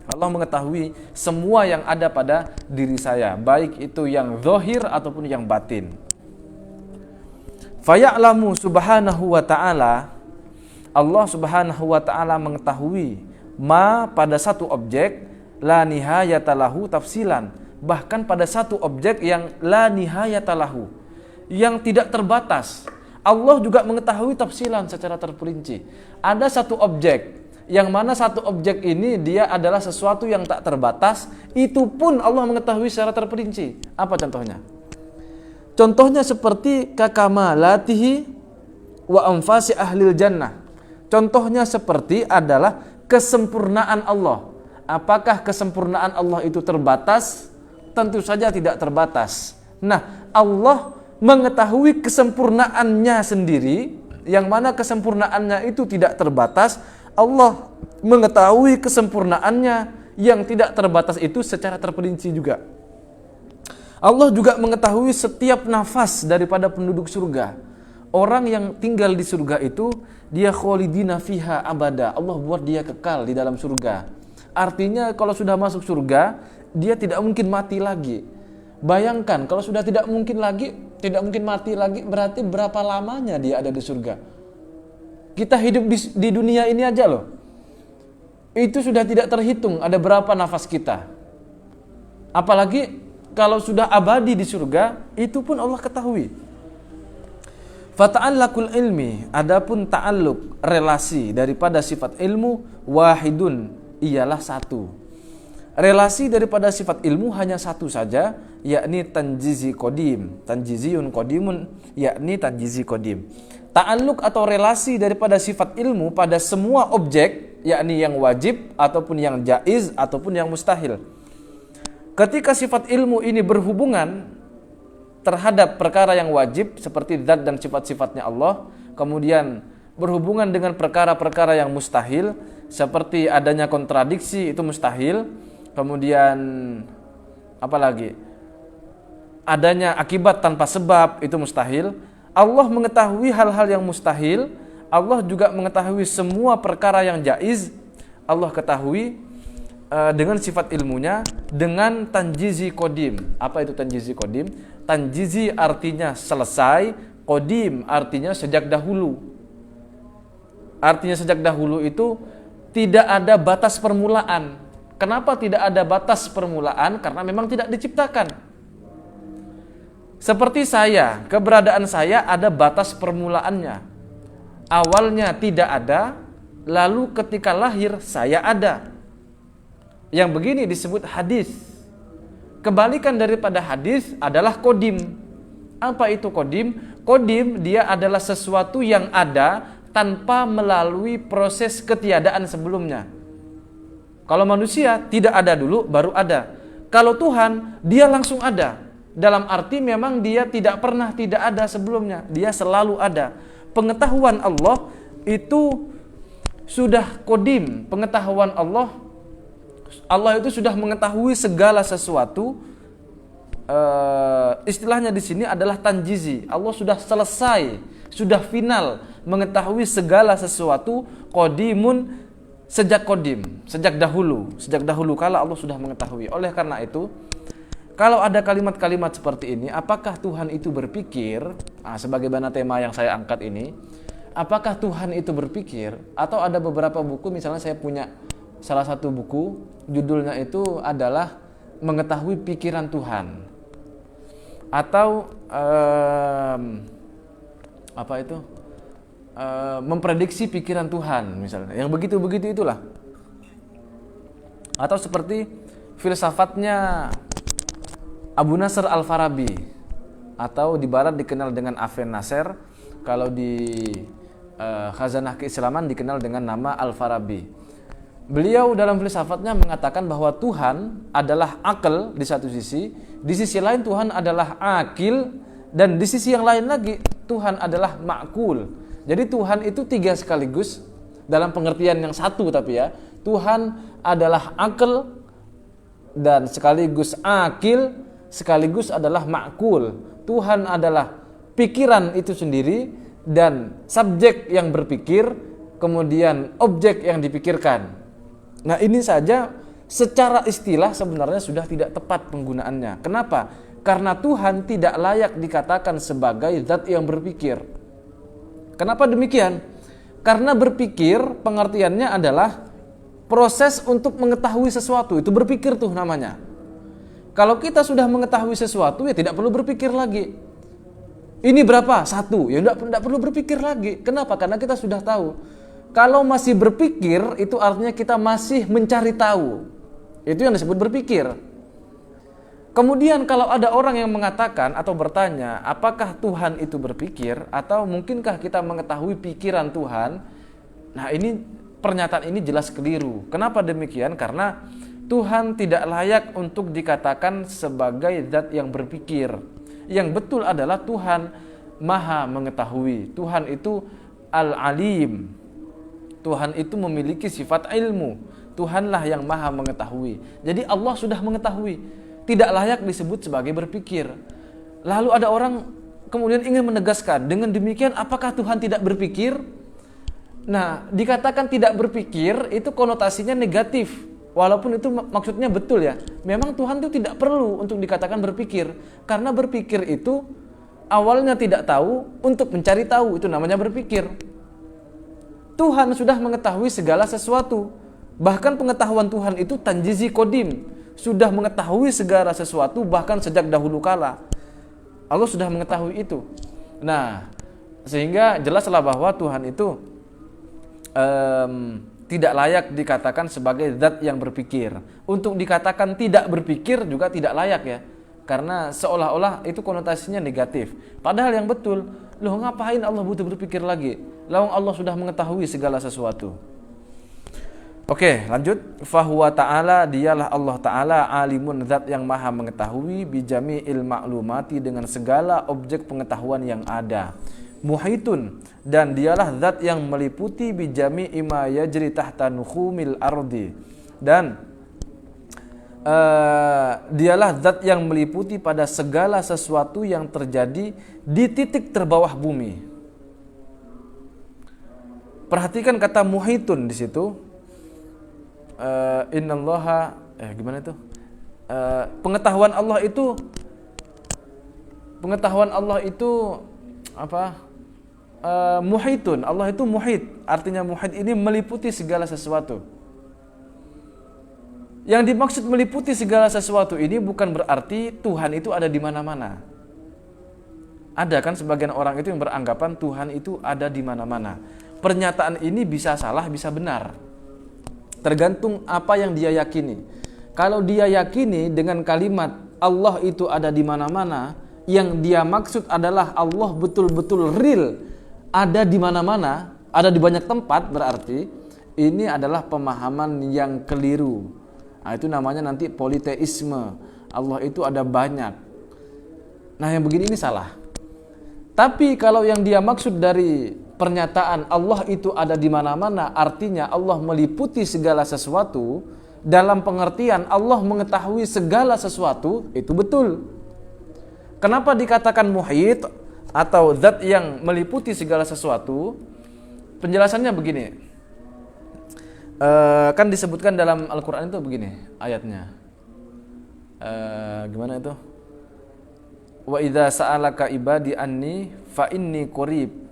Allah mengetahui semua yang ada pada diri saya, baik itu yang zahir ataupun yang batin. Faya'lamu subhanahu wa ta'ala, Allah subhanahu wa ta'ala mengetahui pada satu objek la nihayata lahu tafsilan, bahkan pada satu objek yang la nihayata lahu, yang tidak terbatas. Allah juga mengetahui tafsilan secara terperinci. Ada satu objek yang mana satu objek ini dia adalah sesuatu yang tak terbatas, itu pun Allah mengetahui secara terperinci. Apa contohnya? Contohnya seperti kakamalatihi wa anfasi ahlil jannah. Contohnya seperti adalah kesempurnaan Allah. Apakah kesempurnaan Allah itu terbatas? Tentu saja tidak terbatas. Nah, Allah mengetahui kesempurnaannya sendiri, yang mana kesempurnaannya itu tidak terbatas. Allah mengetahui kesempurnaannya yang tidak terbatas itu secara terperinci juga. Allah juga mengetahui setiap nafas daripada penduduk surga. Orang yang tinggal di surga itu, dia kholidina fiha abada. Allah buat dia kekal di dalam surga. Artinya kalau sudah masuk surga, dia tidak mungkin mati lagi. Bayangkan kalau sudah tidak mungkin mati lagi, berarti berapa lamanya dia ada di surga. Kita hidup di dunia ini aja loh. itu sudah tidak terhitung ada berapa nafas kita. Apalagi kalau sudah abadi di surga, itu pun Allah ketahui. Fata'allaqul ilmi, adapun ta'alluq, relasi daripada sifat ilmu, wahidun, ialah satu. Relasi daripada sifat ilmu hanya satu saja, yakni tanjizi qadim, tanjiziyun qadimun, yakni tanjizi qadim. Ta'alluq atau relasi daripada sifat ilmu pada semua objek, yakni yang wajib ataupun yang jaiz ataupun yang mustahil. Ketika sifat ilmu ini berhubungan terhadap perkara yang wajib seperti zat dan sifat-sifatnya Allah, kemudian berhubungan dengan perkara-perkara yang mustahil seperti adanya kontradiksi, itu mustahil. Kemudian apalagi? Adanya akibat tanpa sebab, itu mustahil. Allah mengetahui hal-hal yang mustahil, Allah juga mengetahui semua perkara yang jaiz. Allah ketahui dengan sifat ilmunya dengan tanjizi qadim. Apa itu tanjizi qadim? Tanjizi artinya selesai, qadim artinya sejak dahulu. Artinya sejak dahulu itu tidak ada batas permulaan. Kenapa tidak ada batas permulaan? Karena memang tidak diciptakan. Seperti saya, keberadaan saya ada batas permulaannya. Awalnya tidak ada, lalu ketika lahir saya ada. Yang begini disebut hadis. Kebalikan daripada hadis adalah qadim. Apa itu qadim? Qadim dia adalah sesuatu yang ada tanpa melalui proses ketiadaan sebelumnya. Kalau manusia tidak ada dulu baru ada. Kalau Tuhan dia langsung ada. Dalam arti memang dia tidak pernah tidak ada sebelumnya. Dia selalu ada. Pengetahuan Allah itu sudah qadim. Pengetahuan Allah itu sudah mengetahui segala sesuatu. Istilahnya di sini adalah tanjizi. Allah sudah selesai, sudah final mengetahui segala sesuatu. Qadimun, sejak qadim, sejak dahulu kala Allah sudah mengetahui. Oleh karena itu, kalau ada kalimat-kalimat seperti ini, apakah Tuhan itu berpikir? Sebagaimana tema yang saya angkat ini, apakah Tuhan itu berpikir? Atau ada beberapa buku, misalnya saya punya salah satu buku, judulnya itu adalah mengetahui pikiran Tuhan. Atau memprediksi pikiran Tuhan misalnya. Yang begitu-begitu itulah. Atau seperti filsafatnya Abu Nasr Al-Farabi, atau di barat dikenal dengan Aven Nasser, kalau di Khazanah Keislaman dikenal dengan nama Al-Farabi. Beliau dalam filsafatnya mengatakan bahwa Tuhan adalah akal di satu sisi lain Tuhan adalah akil, dan di sisi yang lain lagi Tuhan adalah ma'kul. Jadi Tuhan itu tiga sekaligus dalam pengertian yang satu, tapi ya, Tuhan adalah akal dan sekaligus akil, sekaligus adalah ma'kul. Tuhan adalah pikiran itu sendiri dan subjek yang berpikir, kemudian objek yang dipikirkan. Nah, ini saja secara istilah sebenarnya sudah tidak tepat penggunaannya. Kenapa? Karena Tuhan tidak layak dikatakan sebagai zat yang berpikir. Kenapa demikian? Karena berpikir pengertiannya adalah proses untuk mengetahui sesuatu. Itu berpikir tuh namanya. Kalau kita sudah mengetahui sesuatu, ya tidak perlu berpikir lagi. Ini berapa? 1. Ya tidak perlu berpikir lagi. Kenapa? Karena kita sudah tahu. Kalau masih berpikir, itu artinya kita masih mencari tahu. Itu yang disebut berpikir. Kemudian kalau ada orang yang mengatakan atau bertanya, apakah Tuhan itu berpikir? Atau mungkinkah kita mengetahui pikiran Tuhan? Nah, ini pernyataan ini jelas keliru. Kenapa demikian? Karena Tuhan tidak layak untuk dikatakan sebagai zat yang berpikir. Yang betul adalah Tuhan maha mengetahui. Tuhan itu al-alim. Tuhan itu memiliki sifat ilmu. Tuhanlah yang maha mengetahui. Jadi Allah sudah mengetahui. Tidak layak disebut sebagai berpikir. Lalu ada orang kemudian ingin menegaskan, dengan demikian apakah Tuhan tidak berpikir? Nah, dikatakan tidak berpikir itu konotasinya negatif. Walaupun itu maksudnya betul ya. Memang Tuhan itu tidak perlu untuk dikatakan berpikir. Karena berpikir itu awalnya tidak tahu untuk mencari tahu. Itu namanya berpikir. Tuhan sudah mengetahui segala sesuatu. Bahkan pengetahuan Tuhan itu tanjizi kodim, sudah mengetahui segala sesuatu bahkan sejak dahulu kala. Allah sudah mengetahui itu. Nah, sehingga jelaslah bahwa Tuhan itu tidak layak dikatakan sebagai zat yang berpikir. Untuk dikatakan tidak berpikir juga tidak layak ya, karena seolah-olah itu konotasinya negatif. Padahal yang betul, loh ngapain Allah butuh berpikir lagi? Lawang Allah sudah mengetahui segala sesuatu. Oke, lanjut. Fahuwa ta'ala, dialah Allah ta'ala alimun, zat yang maha mengetahui, bijami'il ma'lumati, dengan segala objek pengetahuan yang ada. Muhitun, dan dialah zat yang meliputi, bijami'i ma yajri tahta nukhumil ardi, dan dialah zat yang meliputi pada segala sesuatu yang terjadi di titik terbawah bumi. Perhatikan kata muhitun di situ. Innallaha gimana itu? Pengetahuan Allah itu apa? Muhitun. Allah itu muhit. Artinya muhit ini meliputi segala sesuatu. Yang dimaksud meliputi segala sesuatu ini bukan berarti Tuhan itu ada di mana-mana. Ada kan sebagian orang itu yang beranggapan Tuhan itu ada di mana-mana. Pernyataan ini bisa salah, bisa benar. Tergantung apa yang dia yakini. Kalau dia yakini dengan kalimat Allah itu ada di mana-mana, yang dia maksud adalah Allah betul-betul real, ada di mana-mana, ada di banyak tempat, berarti ini adalah pemahaman yang keliru. Nah, itu namanya nanti politeisme. Allah itu ada banyak. Nah, yang begini ini salah. Tapi kalau yang dia maksud dari pernyataan Allah itu ada di mana-mana, artinya Allah meliputi segala sesuatu, dalam pengertian Allah mengetahui segala sesuatu, itu betul. Kenapa dikatakan muhit atau zat yang meliputi segala sesuatu? Penjelasannya begini. Kan disebutkan dalam Al-Quran itu begini ayatnya. Gimana itu? Wa idza sa'alaka ibadi anni fa inni qarib.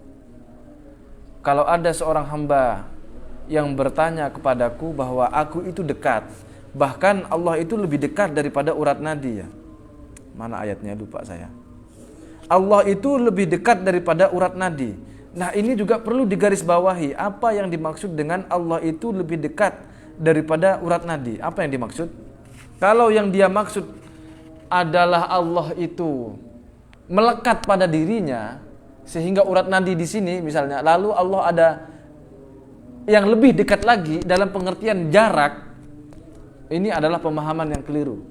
Kalau ada seorang hamba yang bertanya kepadaku bahwa aku itu dekat, bahkan Allah itu lebih dekat daripada urat nadi ya. Mana ayatnya, lupa saya. Allah itu lebih dekat daripada urat nadi. Nah, ini juga perlu digarisbawahi. Apa yang dimaksud dengan Allah itu lebih dekat daripada urat nadi? Apa yang dimaksud? Kalau yang dia maksud adalah Allah itu melekat pada dirinya sehingga urat nadi di sini misalnya, lalu Allah ada yang lebih dekat lagi dalam pengertian jarak, ini adalah pemahaman yang keliru.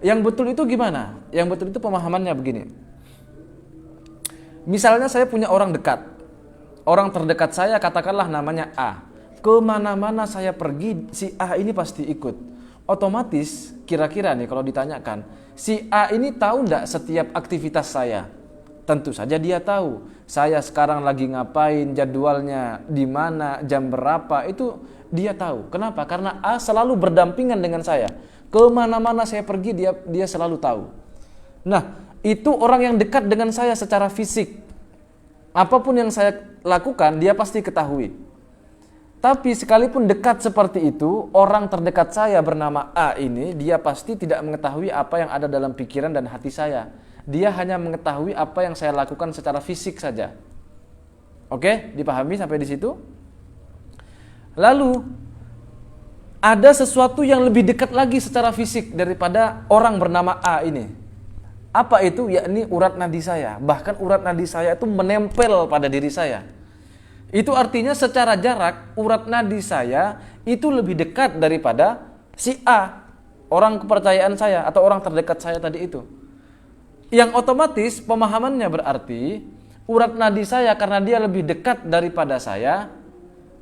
Yang betul itu gimana? Yang betul itu pemahamannya begini. Misalnya saya punya orang dekat, orang terdekat saya katakanlah namanya A. Kemana-mana saya pergi, si A ini pasti ikut. Otomatis kira-kira nih kalau ditanyakan, si A ini tahu enggak setiap aktivitas saya? Tentu saja dia tahu. Saya sekarang lagi ngapain, jadwalnya di mana, jam berapa, itu dia tahu. Kenapa? Karena A selalu berdampingan dengan saya. Kemana-mana saya pergi dia selalu tahu. Nah, itu orang yang dekat dengan saya secara fisik. Apapun yang saya lakukan dia pasti ketahui. Tapi sekalipun dekat seperti itu, orang terdekat saya bernama A ini, dia pasti tidak mengetahui apa yang ada dalam pikiran dan hati saya. Dia hanya mengetahui apa yang saya lakukan secara fisik saja. Oke, dipahami sampai di situ? Lalu ada sesuatu yang lebih dekat lagi secara fisik daripada orang bernama A ini. Apa itu? Yakni urat nadi saya. Bahkan urat nadi saya itu menempel pada diri saya. Itu artinya secara jarak urat nadi saya itu lebih dekat daripada si A, orang kepercayaan saya atau orang terdekat saya tadi itu. Yang otomatis pemahamannya berarti urat nadi saya karena dia lebih dekat daripada saya,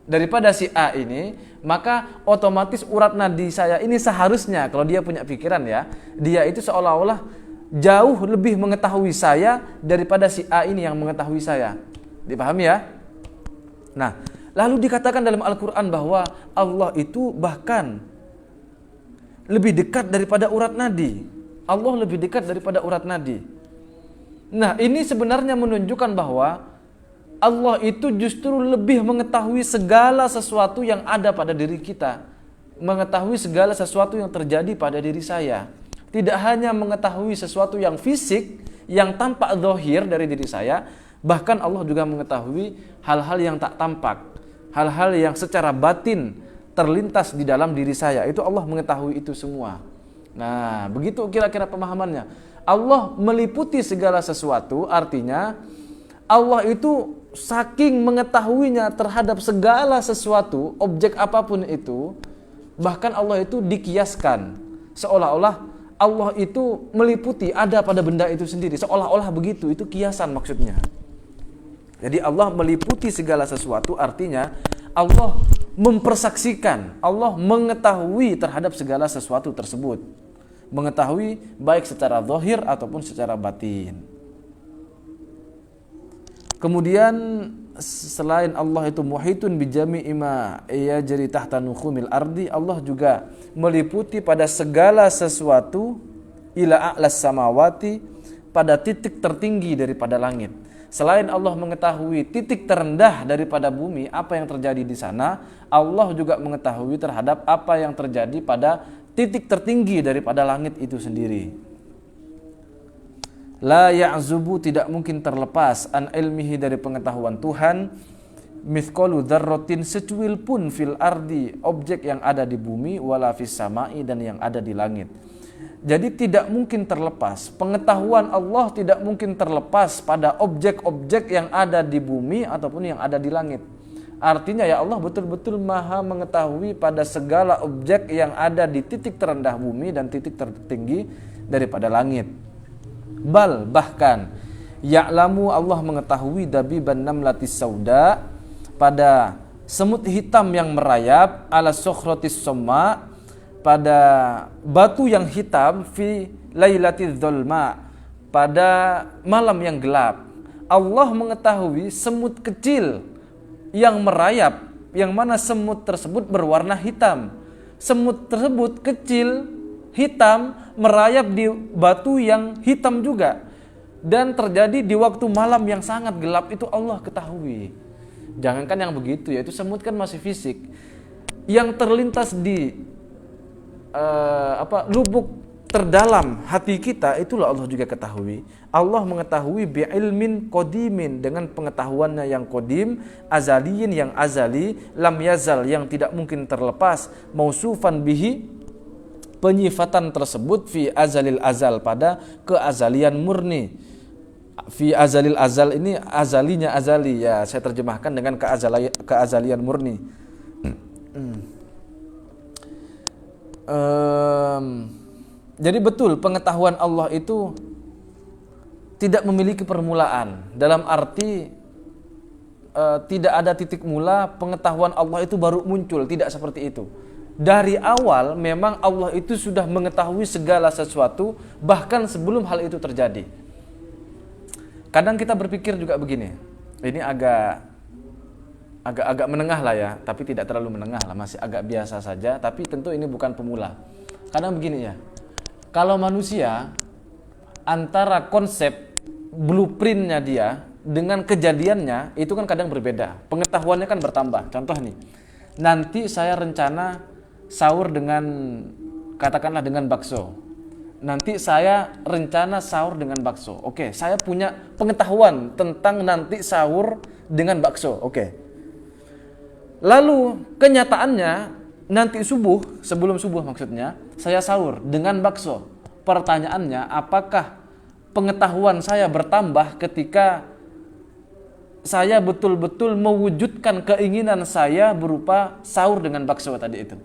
daripada si A ini, maka otomatis urat nadi saya ini seharusnya kalau dia punya pikiran ya, dia itu seolah-olah jauh lebih mengetahui saya daripada si A ini yang mengetahui saya. Dipahami ya? Nah, lalu dikatakan dalam Al-Quran bahwa Allah itu bahkan lebih dekat daripada urat nadi. Allah lebih dekat daripada urat nadi. Nah, ini sebenarnya menunjukkan bahwa Allah itu justru lebih mengetahui segala sesuatu yang ada pada diri kita mengetahui segala sesuatu yang terjadi pada diri saya. Tidak hanya mengetahui sesuatu yang fisik, yang tampak zahir dari diri saya, bahkan Allah juga mengetahui hal-hal yang tak tampak, hal-hal yang secara batin terlintas di dalam diri saya. Itu Allah mengetahui itu semua. Nah, begitu kira-kira pemahamannya. Allah meliputi segala sesuatu, artinya Allah itu saking mengetahuinya terhadap segala sesuatu, objek apapun itu, bahkan Allah itu dikiaskan seolah-olah Allah itu meliputi ada pada benda itu sendiri, seolah-olah begitu. Itu kiasan maksudnya. Jadi Allah meliputi segala sesuatu, artinya Allah mempersaksikan, Allah mengetahui terhadap segala sesuatu tersebut, mengetahui baik secara zahir ataupun secara batin. Kemudian selain Allah itu muhitun bijami'i ma yajri tahta nukhumil ardi, Allah juga meliputi pada segala sesuatu ila a'las samawati, pada titik tertinggi daripada langit. Selain Allah mengetahui titik terendah daripada bumi, apa yang terjadi di sana, Allah juga mengetahui terhadap apa yang terjadi pada titik tertinggi daripada langit itu sendiri. La ya'zubu, tidak mungkin terlepas, an ilmihi, dari pengetahuan Tuhan, mithqalu dzarratin, secuil pun, fil ardi, objek yang ada di bumi, wala fis samai, dan yang ada di langit. Jadi tidak mungkin terlepas, pengetahuan Allah tidak mungkin terlepas pada objek-objek yang ada di bumi ataupun yang ada di langit. Artinya ya Allah betul-betul maha mengetahui pada segala objek yang ada di titik terendah bumi dan titik tertinggi daripada langit. Bal, bahkan ya'lamu, Allah mengetahui dabiban namlatis sauda, pada semut hitam yang merayap, ala sokhrotis somma, pada batu yang hitam, fi lailatiz dzulma, pada malam yang gelap. Allah mengetahui semut kecil yang merayap, yang mana semut tersebut berwarna hitam. Semut tersebut kecil, hitam, merayap di batu yang hitam juga, dan terjadi di waktu malam yang sangat gelap. Itu Allah ketahui. Jangankan yang begitu, yaitu semut kan masih fisik, yang terlintas di lubuk terdalam hati kita, itulah Allah juga ketahui. Allah mengetahui bi'ilmin qadimin, dengan pengetahuannya yang qadim, azaliyin, yang azali, lam yazal, yang tidak mungkin terlepas, mausufan bihi, penyifatan tersebut, fi azalil azal, pada keazalian murni. Fi azalil azal ini azalinya azali, ya saya terjemahkan dengan keazalian murni. Jadi betul pengetahuan Allah itu tidak memiliki permulaan, dalam arti tidak ada titik mula, pengetahuan Allah itu baru muncul, tidak seperti itu. Dari awal memang Allah itu sudah mengetahui segala sesuatu, bahkan sebelum hal itu terjadi. Kadang kita berpikir juga begini, ini agak menengah lah ya, tapi tidak terlalu menengah lah, masih agak biasa saja, tapi tentu ini bukan pemula. Kadang begini ya, kalau manusia antara konsep blueprintnya dia dengan kejadiannya itu kan kadang berbeda, pengetahuannya kan bertambah. Contoh nih, nanti saya rencana sahur dengan, katakanlah dengan bakso. Nanti saya rencana sahur dengan bakso. Oke, saya punya pengetahuan tentang nanti sahur dengan bakso. Oke. Lalu kenyataannya nanti subuh, sebelum subuh maksudnya, saya sahur dengan bakso. Pertanyaannya, apakah pengetahuan saya bertambah ketika saya betul-betul mewujudkan keinginan saya berupa sahur dengan bakso tadi itu?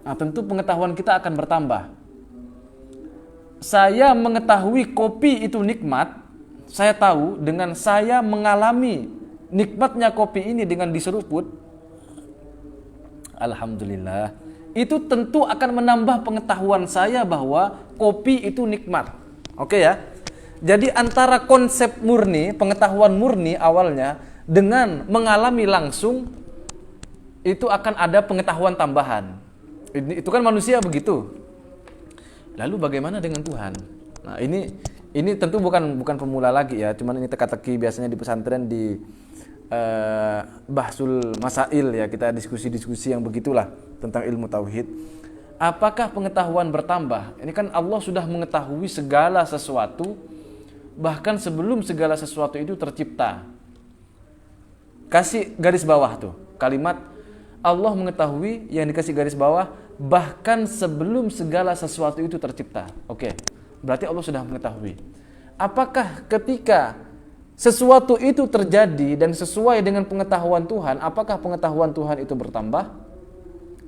Nah, tentu pengetahuan kita akan bertambah. Saya mengetahui kopi itu nikmat, saya tahu dengan saya mengalami nikmatnya kopi ini dengan diseruput, alhamdulillah, itu tentu akan menambah pengetahuan saya bahwa kopi itu nikmat. Oke ya. Jadi antara konsep murni, pengetahuan murni awalnya, dengan mengalami langsung, itu akan ada pengetahuan tambahan. Itu kan manusia begitu. Lalu bagaimana dengan Tuhan? Nah, ini tentu bukan pemula lagi ya, cuman ini teka-teki biasanya di pesantren, di bahsul masail ya, kita diskusi-diskusi yang begitulah. tentang ilmu tauhid. Apakah pengetahuan bertambah? Ini kan Allah sudah mengetahui segala sesuatu, bahkan sebelum segala sesuatu itu tercipta. Kasih garis bawah tuh, kalimat Allah mengetahui yang dikasih garis bawah, bahkan sebelum segala sesuatu itu tercipta. Oke, berarti Allah sudah mengetahui. Apakah ketika sesuatu itu terjadi dan sesuai dengan pengetahuan Tuhan, apakah pengetahuan Tuhan itu bertambah?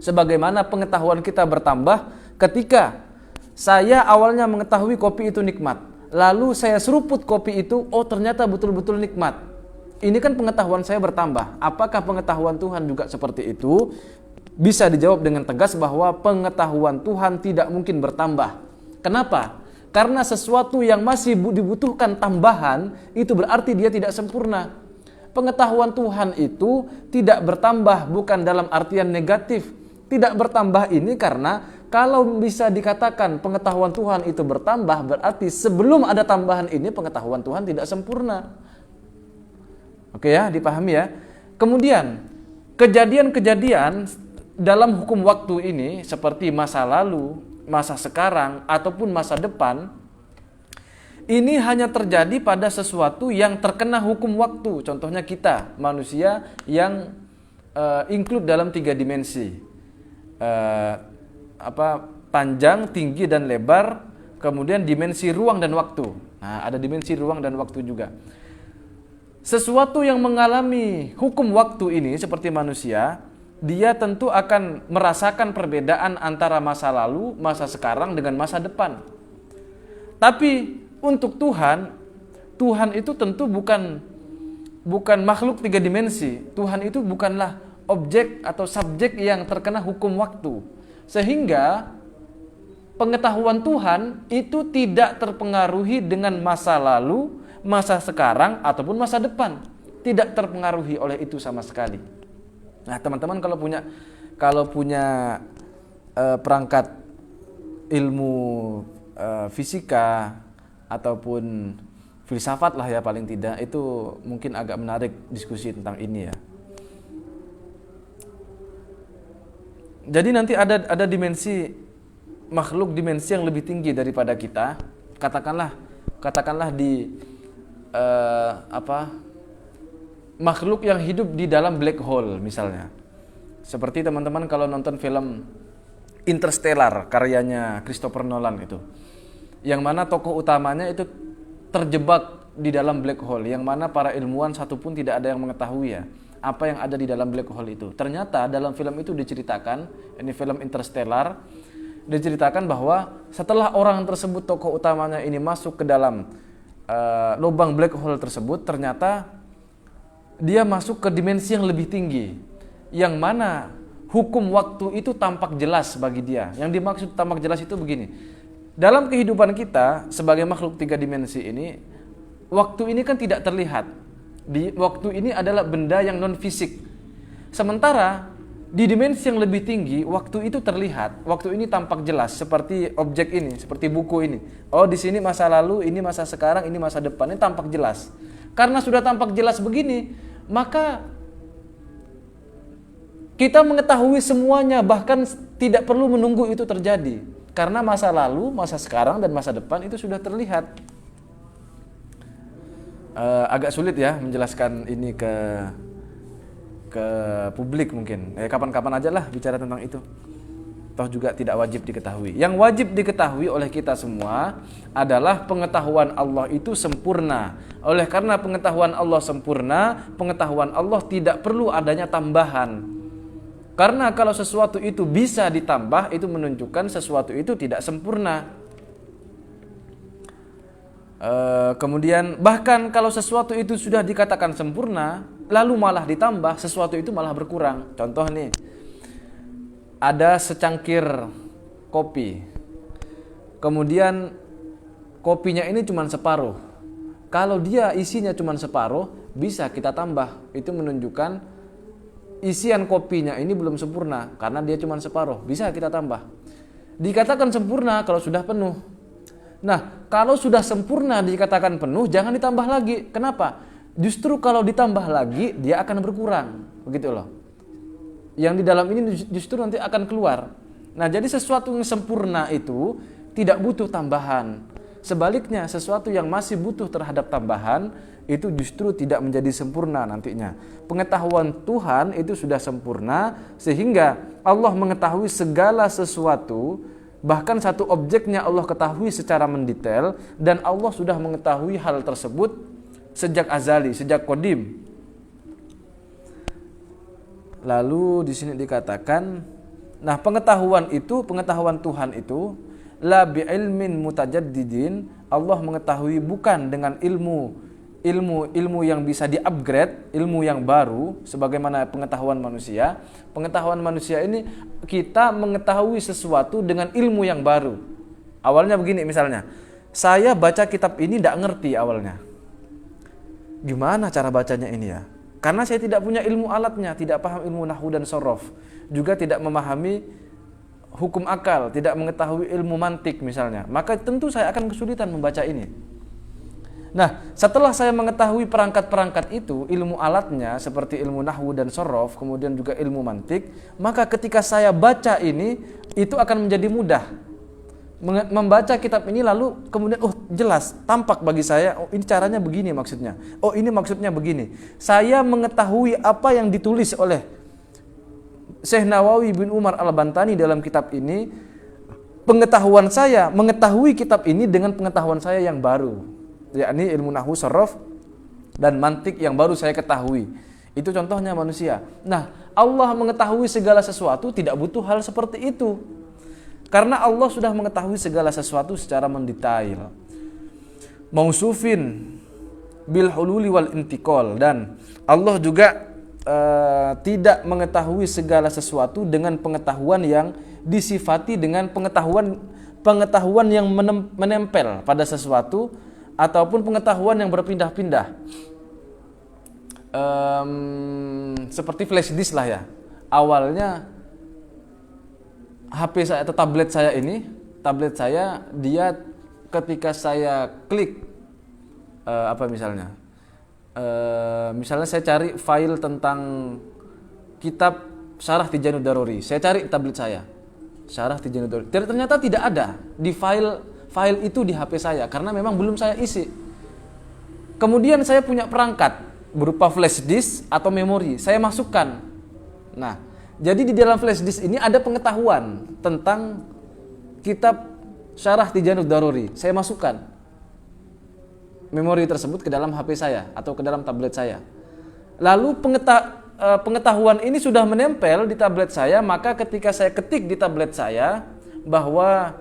Sebagaimana pengetahuan kita bertambah ketika saya awalnya mengetahui kopi itu nikmat, lalu saya seruput kopi itu, oh ternyata betul-betul nikmat. Ini kan pengetahuan saya bertambah. Apakah pengetahuan Tuhan juga seperti itu? Bisa dijawab dengan tegas bahwa pengetahuan Tuhan tidak mungkin bertambah. Kenapa? Karena sesuatu yang masih dibutuhkan tambahan, itu berarti dia tidak sempurna. Pengetahuan Tuhan itu tidak bertambah, bukan dalam artian negatif. Tidak bertambah ini karena kalau bisa dikatakan pengetahuan Tuhan itu bertambah, berarti sebelum ada tambahan ini pengetahuan Tuhan tidak sempurna. Oke ya, dipahami ya. Kemudian, kejadian-kejadian dalam hukum waktu ini seperti masa lalu, masa sekarang, ataupun masa depan, ini hanya terjadi pada sesuatu yang terkena hukum waktu. Contohnya kita, manusia yang include dalam 3 dimensi. Panjang, tinggi, dan lebar, kemudian dimensi ruang dan waktu. Nah, ada dimensi ruang dan waktu juga. Sesuatu yang mengalami hukum waktu ini seperti manusia, dia tentu akan merasakan perbedaan antara masa lalu, masa sekarang dengan masa depan. Tapi untuk Tuhan itu tentu bukan makhluk 3 dimensi. Tuhan itu bukanlah objek atau subjek yang terkena hukum waktu. Sehingga pengetahuan Tuhan itu tidak terpengaruhi dengan masa lalu, masa sekarang, ataupun masa depan. Tidak terpengaruhi oleh itu sama sekali. Nah, teman-teman kalau punya perangkat ilmu fisika ataupun filsafat lah ya paling tidak, itu mungkin agak menarik diskusi tentang ini ya. Jadi nanti ada dimensi makhluk, dimensi yang lebih tinggi daripada kita. Katakanlah di makhluk yang hidup di dalam black hole misalnya. Seperti teman-teman kalau nonton film Interstellar karyanya Christopher Nolan itu, yang mana tokoh utamanya itu terjebak di dalam black hole, yang mana para ilmuwan satupun tidak ada yang mengetahui ya apa yang ada di dalam black hole itu. Ternyata dalam film itu diceritakan, ini film Interstellar, diceritakan bahwa setelah orang tersebut, tokoh utamanya ini masuk ke dalam lubang black hole tersebut, ternyata dia masuk ke dimensi yang lebih tinggi, yang mana hukum waktu itu tampak jelas bagi dia. Yang dimaksud tampak jelas itu begini, dalam kehidupan kita sebagai makhluk 3 dimensi ini, waktu ini kan tidak terlihat. Waktu ini adalah benda yang non fisik. Sementara di dimensi yang lebih tinggi, waktu itu terlihat, waktu ini tampak jelas, seperti objek ini, seperti buku ini. Oh, di sini masa lalu, ini masa sekarang, ini masa depan, ini tampak jelas. Karena sudah tampak jelas begini, maka kita mengetahui semuanya, bahkan tidak perlu menunggu itu terjadi. Karena masa lalu, masa sekarang, dan masa depan itu sudah terlihat. Agak sulit ya menjelaskan ini ke publik mungkin. Kapan-kapan aja lah bicara tentang itu. Toh juga tidak wajib diketahui. Yang wajib diketahui oleh kita semua adalah pengetahuan Allah itu sempurna. Oleh karena pengetahuan Allah sempurna, pengetahuan Allah tidak perlu adanya tambahan. Karena kalau sesuatu itu bisa ditambah, itu menunjukkan sesuatu itu tidak sempurna. Kemudian bahkan kalau sesuatu itu sudah dikatakan sempurna, lalu malah ditambah, sesuatu itu malah berkurang. Contoh nih, ada secangkir kopi, kemudian kopinya ini cuma separuh. Kalau dia isinya cuma separuh, bisa kita tambah. Itu menunjukkan isian kopinya ini belum sempurna, karena dia cuma separuh, bisa kita tambah. Dikatakan sempurna kalau sudah penuh. Nah, kalau sudah sempurna dikatakan penuh, jangan ditambah lagi. Kenapa? Justru kalau ditambah lagi, dia akan berkurang. Begitu loh. yang di dalam ini justru nanti akan keluar. Nah, jadi sesuatu yang sempurna itu tidak butuh tambahan. Sebaliknya, sesuatu yang masih butuh terhadap tambahan itu justru tidak menjadi sempurna nantinya. Pengetahuan Tuhan itu sudah sempurna sehingga Allah mengetahui segala sesuatu, bahkan satu objeknya Allah ketahui secara mendetail, dan Allah sudah mengetahui hal tersebut sejak azali, sejak qadim. Lalu di sini dikatakan, nah pengetahuan Tuhan itu la bi ilmin mutajaddidin, Allah mengetahui bukan dengan ilmu yang bisa di-upgrade, ilmu yang baru sebagaimana pengetahuan manusia. Pengetahuan manusia ini kita mengetahui sesuatu dengan ilmu yang baru. Awalnya begini misalnya, saya baca kitab ini tidak ngerti awalnya. Gimana cara bacanya ini ya? Karena saya tidak punya ilmu alatnya, tidak paham ilmu nahwu dan shorof, juga tidak memahami hukum akal, tidak mengetahui ilmu mantik misalnya, maka tentu saya akan kesulitan membaca ini. Nah, setelah saya mengetahui perangkat-perangkat itu, ilmu alatnya seperti ilmu nahwu dan shorof, kemudian juga ilmu mantik, maka ketika saya baca ini, itu akan menjadi mudah. Membaca kitab ini lalu kemudian jelas, tampak bagi saya, ini caranya begini maksudnya, ini maksudnya begini. Saya mengetahui apa yang ditulis oleh Syekh Nawawi bin Umar Al-Bantani dalam kitab ini. Pengetahuan saya mengetahui kitab ini dengan pengetahuan saya yang baru, yakni ilmu nahwu, shorof dan mantik yang baru saya ketahui. Itu contohnya manusia. Nah, Allah mengetahui segala sesuatu tidak butuh hal seperti itu. Karena Allah sudah mengetahui segala sesuatu secara mendetail. Mausufin bil hululi wal intiqal, dan Allah juga tidak mengetahui segala sesuatu dengan pengetahuan yang disifati dengan pengetahuan yang menempel pada sesuatu ataupun pengetahuan yang berpindah-pindah. Seperti flash disk lah ya. Awalnya HP saya atau tablet saya dia ketika saya klik misalnya saya cari file tentang kitab Syarah Tijanud Daruri, saya cari tablet saya Syarah Tijanud Daruri, ternyata tidak ada di file itu di HP saya karena memang belum saya isi. Kemudian saya punya perangkat berupa flash disk atau memori, saya masukkan. Nah, jadi di dalam flash disk ini ada pengetahuan tentang kitab Syarah Tijanud Daruri. Saya masukkan memori tersebut ke dalam HP saya atau ke dalam tablet saya. Lalu pengetahuan ini sudah menempel di tablet saya, maka ketika saya ketik di tablet saya bahwa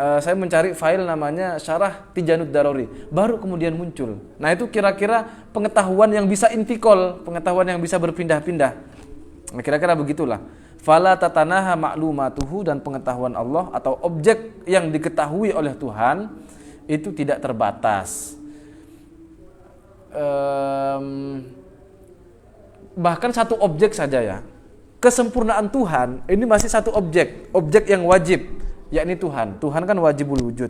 saya mencari file namanya Syarah Tijanud Daruri, baru kemudian muncul. Nah, itu kira-kira pengetahuan yang bisa intikal, pengetahuan yang bisa berpindah-pindah. Nah, kira-kira begitulah. Fala tatanaha ma'lumatuhu, dan pengetahuan Allah atau objek yang diketahui oleh Tuhan itu tidak terbatas. Bahkan satu objek saja ya. Kesempurnaan Tuhan ini masih satu objek yang wajib, yakni Tuhan. Tuhan kan wajibul wujud.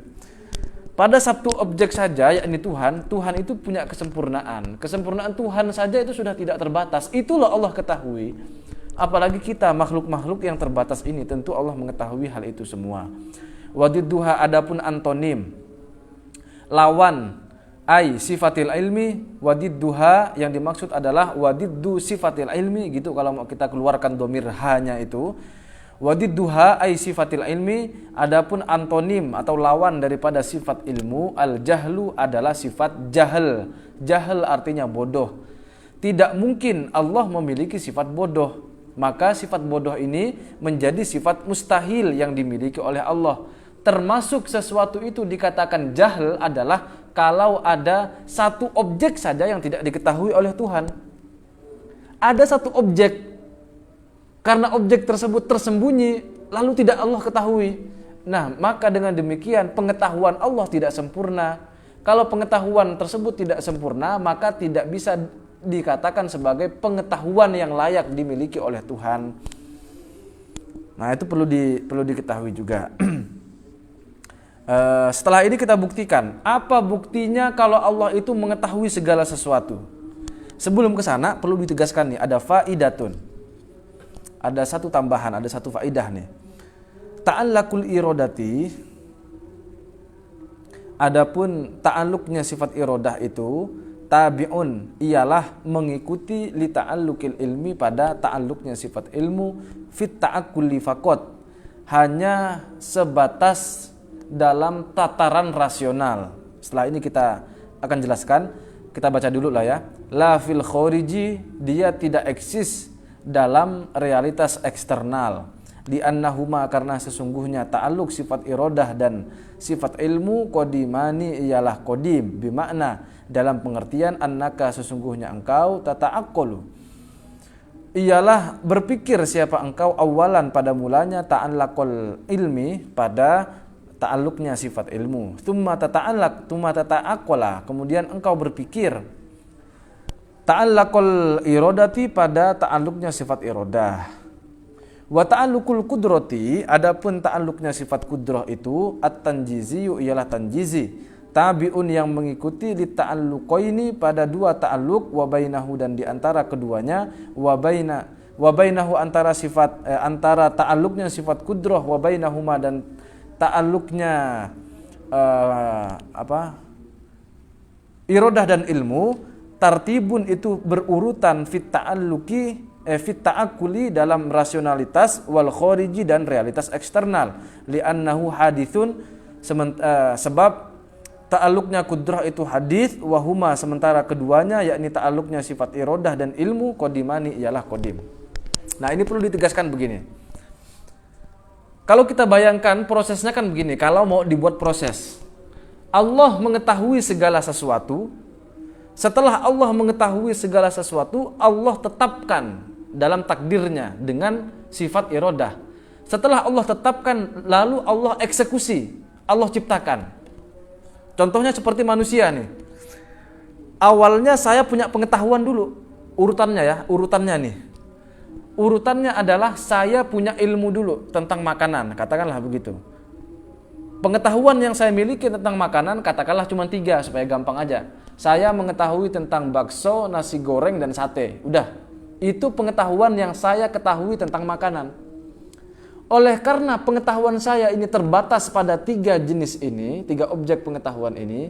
Pada satu objek saja, yakni Tuhan itu punya kesempurnaan. Kesempurnaan Tuhan saja itu sudah tidak terbatas. Itulah Allah ketahui. Apalagi kita makhluk-makhluk yang terbatas ini, tentu Allah mengetahui hal itu semua. Wadidduha, adapun antonim lawan ai sifatil ilmi, wadidduha yang dimaksud adalah wadiddu sifatil ilmi gitu kalau mau kita keluarkan dhamir ha-nya itu. Wadidduha ai sifatil ilmi, adapun antonim atau lawan daripada sifat ilmu, al jahlu adalah sifat jahil. Jahil artinya bodoh. Tidak mungkin Allah memiliki sifat bodoh. Maka sifat bodoh ini menjadi sifat mustahil yang dimiliki oleh Allah. Termasuk sesuatu itu dikatakan jahil adalah kalau ada satu objek saja yang tidak diketahui oleh Tuhan. Ada satu objek, karena objek tersebut tersembunyi lalu tidak Allah ketahui. Nah, maka dengan demikian pengetahuan Allah tidak sempurna. Kalau pengetahuan tersebut tidak sempurna, maka tidak bisa dikatakan sebagai pengetahuan yang layak dimiliki oleh Tuhan. Nah, itu perlu diketahui juga. Setelah ini kita buktikan apa buktinya kalau Allah itu mengetahui segala sesuatu. Sebelum ke sana perlu ditegaskan nih, ada faidatun. ada satu tambahan, ada satu faedah nih. Ta'allaqul iradati, adapun ta'alluqnya sifat iradah itu tabi'un, ialah mengikuti li ta'alluqil ilmi, pada ta'alluqnya sifat ilmu, fit ta'aqquli faqat, hanya sebatas dalam tataran rasional. Setelah ini kita akan jelaskan, kita baca dulu lah ya. La fil khariji, dia tidak eksis dalam realitas eksternal. Di annahuma, karena sesungguhnya ta'alluq sifat iradah dan sifat ilmu qadimani, ialah qadim, bimakna dalam pengertian annaka, sesungguhnya engkau, tata'aqqalu, ialah berpikir siapa engkau, awalan pada mulanya, ta'allaqul ilmi, pada ta'alluqnya sifat ilmu, tsumma tata'aqqala, kemudian engkau berpikir ta'allaqul iradati, pada ta'alluqnya sifat iradah. Wa ta'alluqul qudrati, adapun ta'alluqnya sifat qudrah itu at-tanjizi, ialah tanjizi, tabi'un, yang mengikuti li ta'alluqaini, pada dua ta'alluq, wa bainahu, dan di antara keduanya, wa bainahu, antara sifat antara ta'alluqnya sifat qudrah, wa bainahuma, dan ta'alluqnya iradah dan ilmu, tartibun, itu berurutan, fit ta'alluqi fit ta'aqquli, dalam rasionalitas, wal khariji, dan realitas eksternal, li'annahu hadithun, sebab ta'alluqnya qudrah itu hadis, wahuma, sementara keduanya yakni ta'alluqnya sifat iradah dan ilmu, qadimani, ialah qadim. Nah, ini perlu ditegaskan begini. Kalau kita bayangkan prosesnya kan begini, kalau mau dibuat proses, Allah mengetahui segala sesuatu. Setelah Allah mengetahui segala sesuatu, Allah tetapkan dalam takdirnya dengan sifat iradah. Setelah Allah tetapkan, lalu Allah eksekusi, Allah ciptakan. Contohnya seperti manusia nih. Awalnya saya punya pengetahuan dulu, urutannya nih. Urutannya adalah saya punya ilmu dulu tentang makanan, katakanlah begitu. Pengetahuan yang saya miliki tentang makanan, katakanlah cuma 3 supaya gampang aja. Saya mengetahui tentang bakso, nasi goreng, dan sate. Udah, itu pengetahuan yang saya ketahui tentang makanan. Oleh karena pengetahuan saya ini terbatas pada 3 jenis ini, 3 objek pengetahuan ini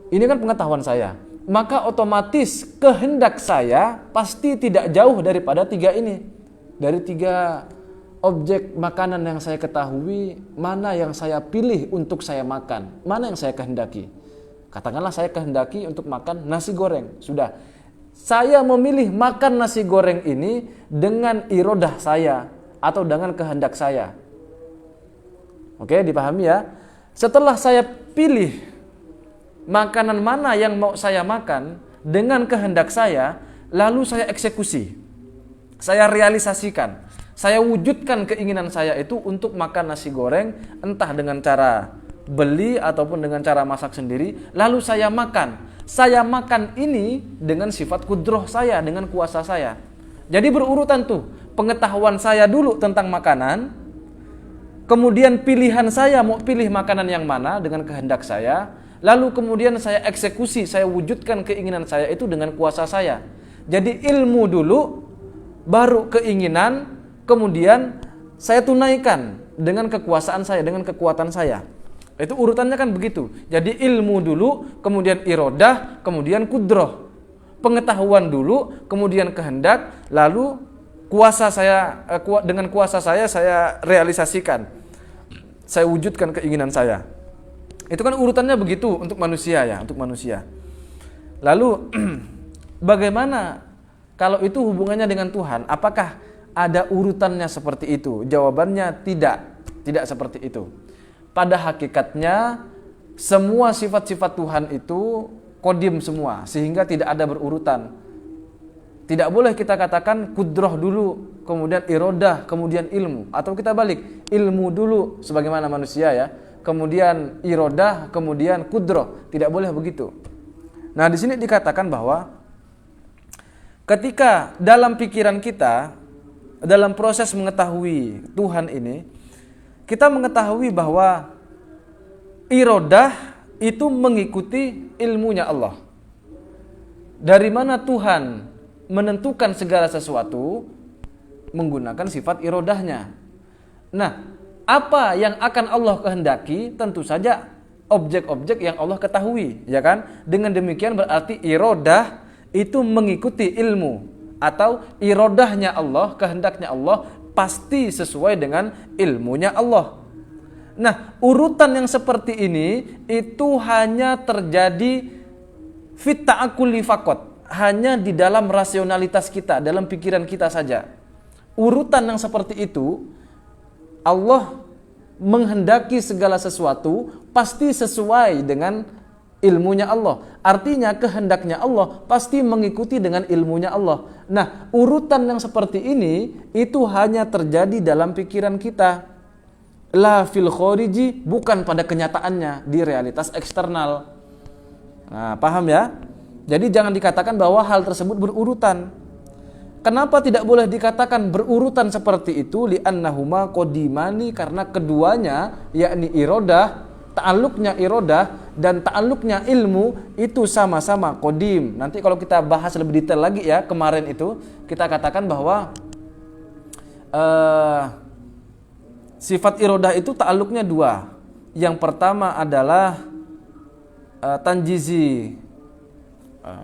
kan pengetahuan saya. Maka otomatis kehendak saya pasti tidak jauh daripada 3 ini. Dari 3 objek makanan yang saya ketahui, mana yang saya pilih untuk saya makan, mana yang saya kehendaki. Katakanlah saya kehendaki untuk makan nasi goreng. Sudah, saya memilih makan nasi goreng ini dengan iradah saya atau dengan kehendak saya. Oke, dipahami ya? Setelah saya pilih makanan mana yang mau saya makan dengan kehendak saya, lalu saya eksekusi. Saya realisasikan. Saya wujudkan keinginan saya itu untuk makan nasi goreng, entah dengan cara beli ataupun dengan cara masak sendiri, lalu saya makan. Saya makan ini dengan sifat qudrah saya, dengan kuasa saya. Jadi berurutan tuh, pengetahuan saya dulu tentang makanan, kemudian pilihan saya mau pilih makanan yang mana dengan kehendak saya, lalu kemudian saya eksekusi, saya wujudkan keinginan saya itu dengan kuasa saya. Jadi ilmu dulu, baru keinginan, kemudian saya tunaikan dengan kekuasaan saya, dengan kekuatan saya. Itu urutannya kan begitu. Jadi ilmu dulu, kemudian iradah, kemudian qudrah. Pengetahuan dulu, kemudian kehendak, lalu kuasa saya, dengan kuasa saya realisasikan. Saya wujudkan keinginan saya. Itu kan urutannya begitu untuk manusia ya, untuk manusia. Lalu bagaimana kalau itu hubungannya dengan Tuhan? Apakah ada urutannya seperti itu? Jawabannya tidak seperti itu. Pada hakikatnya semua sifat-sifat Tuhan itu qadim semua, sehingga tidak ada berurutan. Tidak boleh kita katakan qudrah dulu, kemudian iradah, kemudian ilmu, atau kita balik, ilmu dulu sebagaimana manusia ya, kemudian iradah, kemudian qudrah. Tidak boleh begitu. Nah, di sini dikatakan bahwa ketika dalam pikiran kita, dalam proses mengetahui Tuhan ini, kita mengetahui bahwa iradah itu mengikuti ilmunya Allah. Dari mana Tuhan menentukan segala sesuatu, menggunakan sifat irodahnya. Nah, apa yang akan Allah kehendaki? Tentu saja objek-objek yang Allah ketahui, ya kan? Dengan demikian berarti irodah itu mengikuti ilmu, atau irodahnya Allah, kehendaknya Allah pasti sesuai dengan ilmunya Allah. Nah, urutan yang seperti ini itu hanya terjadi fit ta'akkuli faqat, hanya di dalam rasionalitas kita, dalam pikiran kita saja. Urutan yang seperti itu Allah menghendaki segala sesuatu pasti sesuai dengan ilmunya Allah. Artinya kehendaknya Allah pasti mengikuti dengan ilmunya Allah. Nah, urutan yang seperti ini itu hanya terjadi dalam pikiran kita. La fil khoriji, bukan pada kenyataannya di realitas eksternal. Nah, paham ya? Jadi jangan dikatakan bahwa hal tersebut berurutan. Kenapa tidak boleh dikatakan berurutan seperti itu? Li'annahuma qadimani, karena keduanya yakni irodah, ta'alluqnya irodah dan ta'alluqnya ilmu itu sama-sama qadim. Nanti kalau kita bahas lebih detail lagi ya, kemarin itu kita katakan bahwa sifat irodah itu ta'alluqnya dua. Yang pertama adalah tanjizi.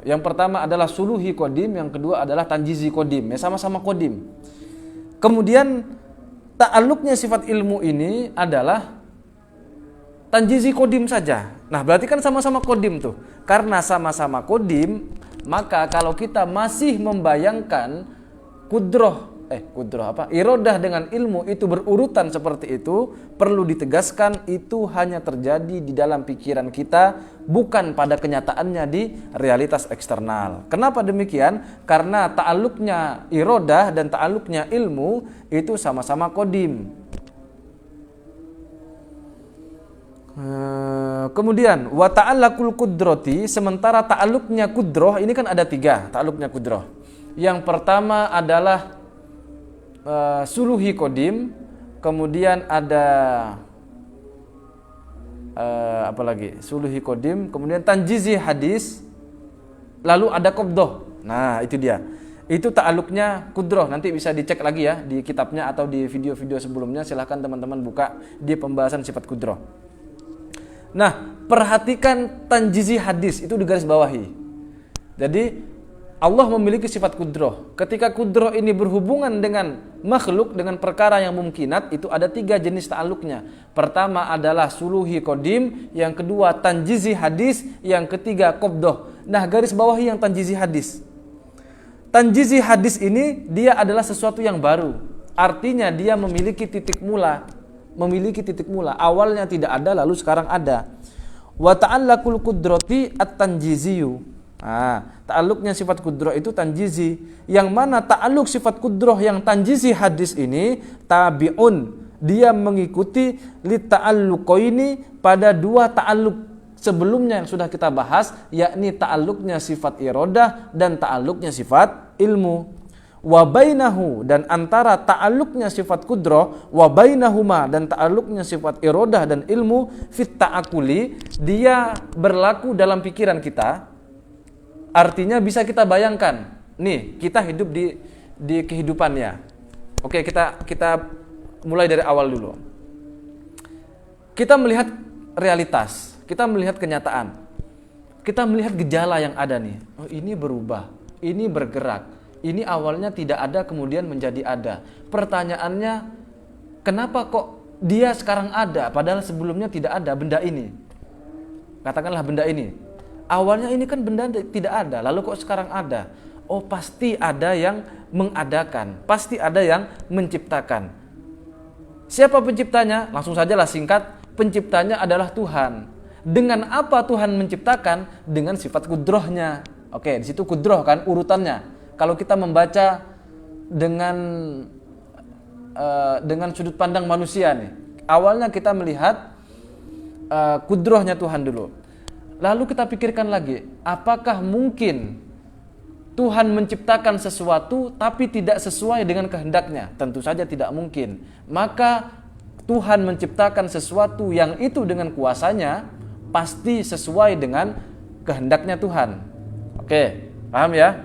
Yang pertama adalah suluhi qadim, yang kedua adalah tanjizi qadim. Ya, sama-sama qadim. Kemudian ta'alluqnya sifat ilmu ini adalah tanjizi qadim saja. Nah, berarti kan sama-sama qadim tuh. Karena sama-sama qadim, maka kalau kita masih membayangkan irodah dengan ilmu itu berurutan seperti itu, perlu ditegaskan itu hanya terjadi di dalam pikiran kita, bukan pada kenyataannya di realitas eksternal. Kenapa demikian? Karena ta'alluqnya irodah dan ta'alluqnya ilmu itu sama-sama qadim. Kemudian wa ta'allaqul qudrati, sementara ta'alluqnya kudroh ini kan ada tiga ta'alluqnya kudroh. Yang pertama adalah suluhi qadim, kemudian ada suluhi qadim, kemudian tanjizi hadis, lalu ada qabdah. Nah, itu dia. Itu ta'alluqnya kudroh. Nanti bisa dicek lagi ya di kitabnya atau di video-video sebelumnya, silahkan teman-teman buka di pembahasan sifat kudroh. Nah, perhatikan tanjizi hadis itu digaris bawahi. Jadi Allah memiliki sifat kudroh. Ketika kudroh ini berhubungan dengan makhluk, dengan perkara yang mungkinat, itu ada tiga jenis ta'alluqnya. Pertama adalah suluhi qadim, yang kedua tanjizi hadis, yang ketiga qabdah. Nah, garis bawahi yang tanjizi hadis. Tanjizi hadis ini dia adalah sesuatu yang baru. Artinya dia memiliki titik mula. Awalnya tidak ada, lalu sekarang ada. Wa ta'allaqul qudrati at-tanjiziyu. Ta'alluqnya sifat kudroh itu tanjizi. Yang mana ta'alluq sifat kudroh yang tanjizi hadis ini tabi'un, dia mengikuti li ta'alluqaini, pada dua ta'alluq sebelumnya yang sudah kita bahas, yakni ta'alluqnya sifat irodah dan ta'alluqnya sifat ilmu. Wa bainahu, dan antara ta'alluqnya sifat kudroh wa bainahuma, dan ta'alluqnya sifat irodah dan ilmu fit ta'akuli, dia berlaku dalam pikiran kita. Artinya bisa kita bayangkan, nih kita hidup di kehidupannya. Oke, kita mulai dari awal dulu. Kita melihat realitas, kita melihat kenyataan, kita melihat gejala yang ada nih. Oh, ini berubah, ini bergerak, ini awalnya tidak ada kemudian menjadi ada. Pertanyaannya, kenapa kok dia sekarang ada padahal sebelumnya tidak ada benda ini? Katakanlah benda ini. Awalnya ini kan benda tidak ada, lalu kok sekarang ada? Oh, pasti ada yang mengadakan, pasti ada yang menciptakan. Siapa penciptanya? Langsung sajalah singkat, penciptanya adalah Tuhan. Dengan apa Tuhan menciptakan? Dengan sifat kudrohnya. Oke, di situ kudroh kan urutannya. Kalau kita membaca dengan sudut pandang manusia nih, awalnya kita melihat kudrohnya Tuhan dulu. Lalu kita pikirkan lagi, apakah mungkin Tuhan menciptakan sesuatu tapi tidak sesuai dengan kehendaknya? Tentu saja tidak mungkin. Maka Tuhan menciptakan sesuatu yang itu dengan kuasanya pasti sesuai dengan kehendaknya Tuhan. Oke, paham ya?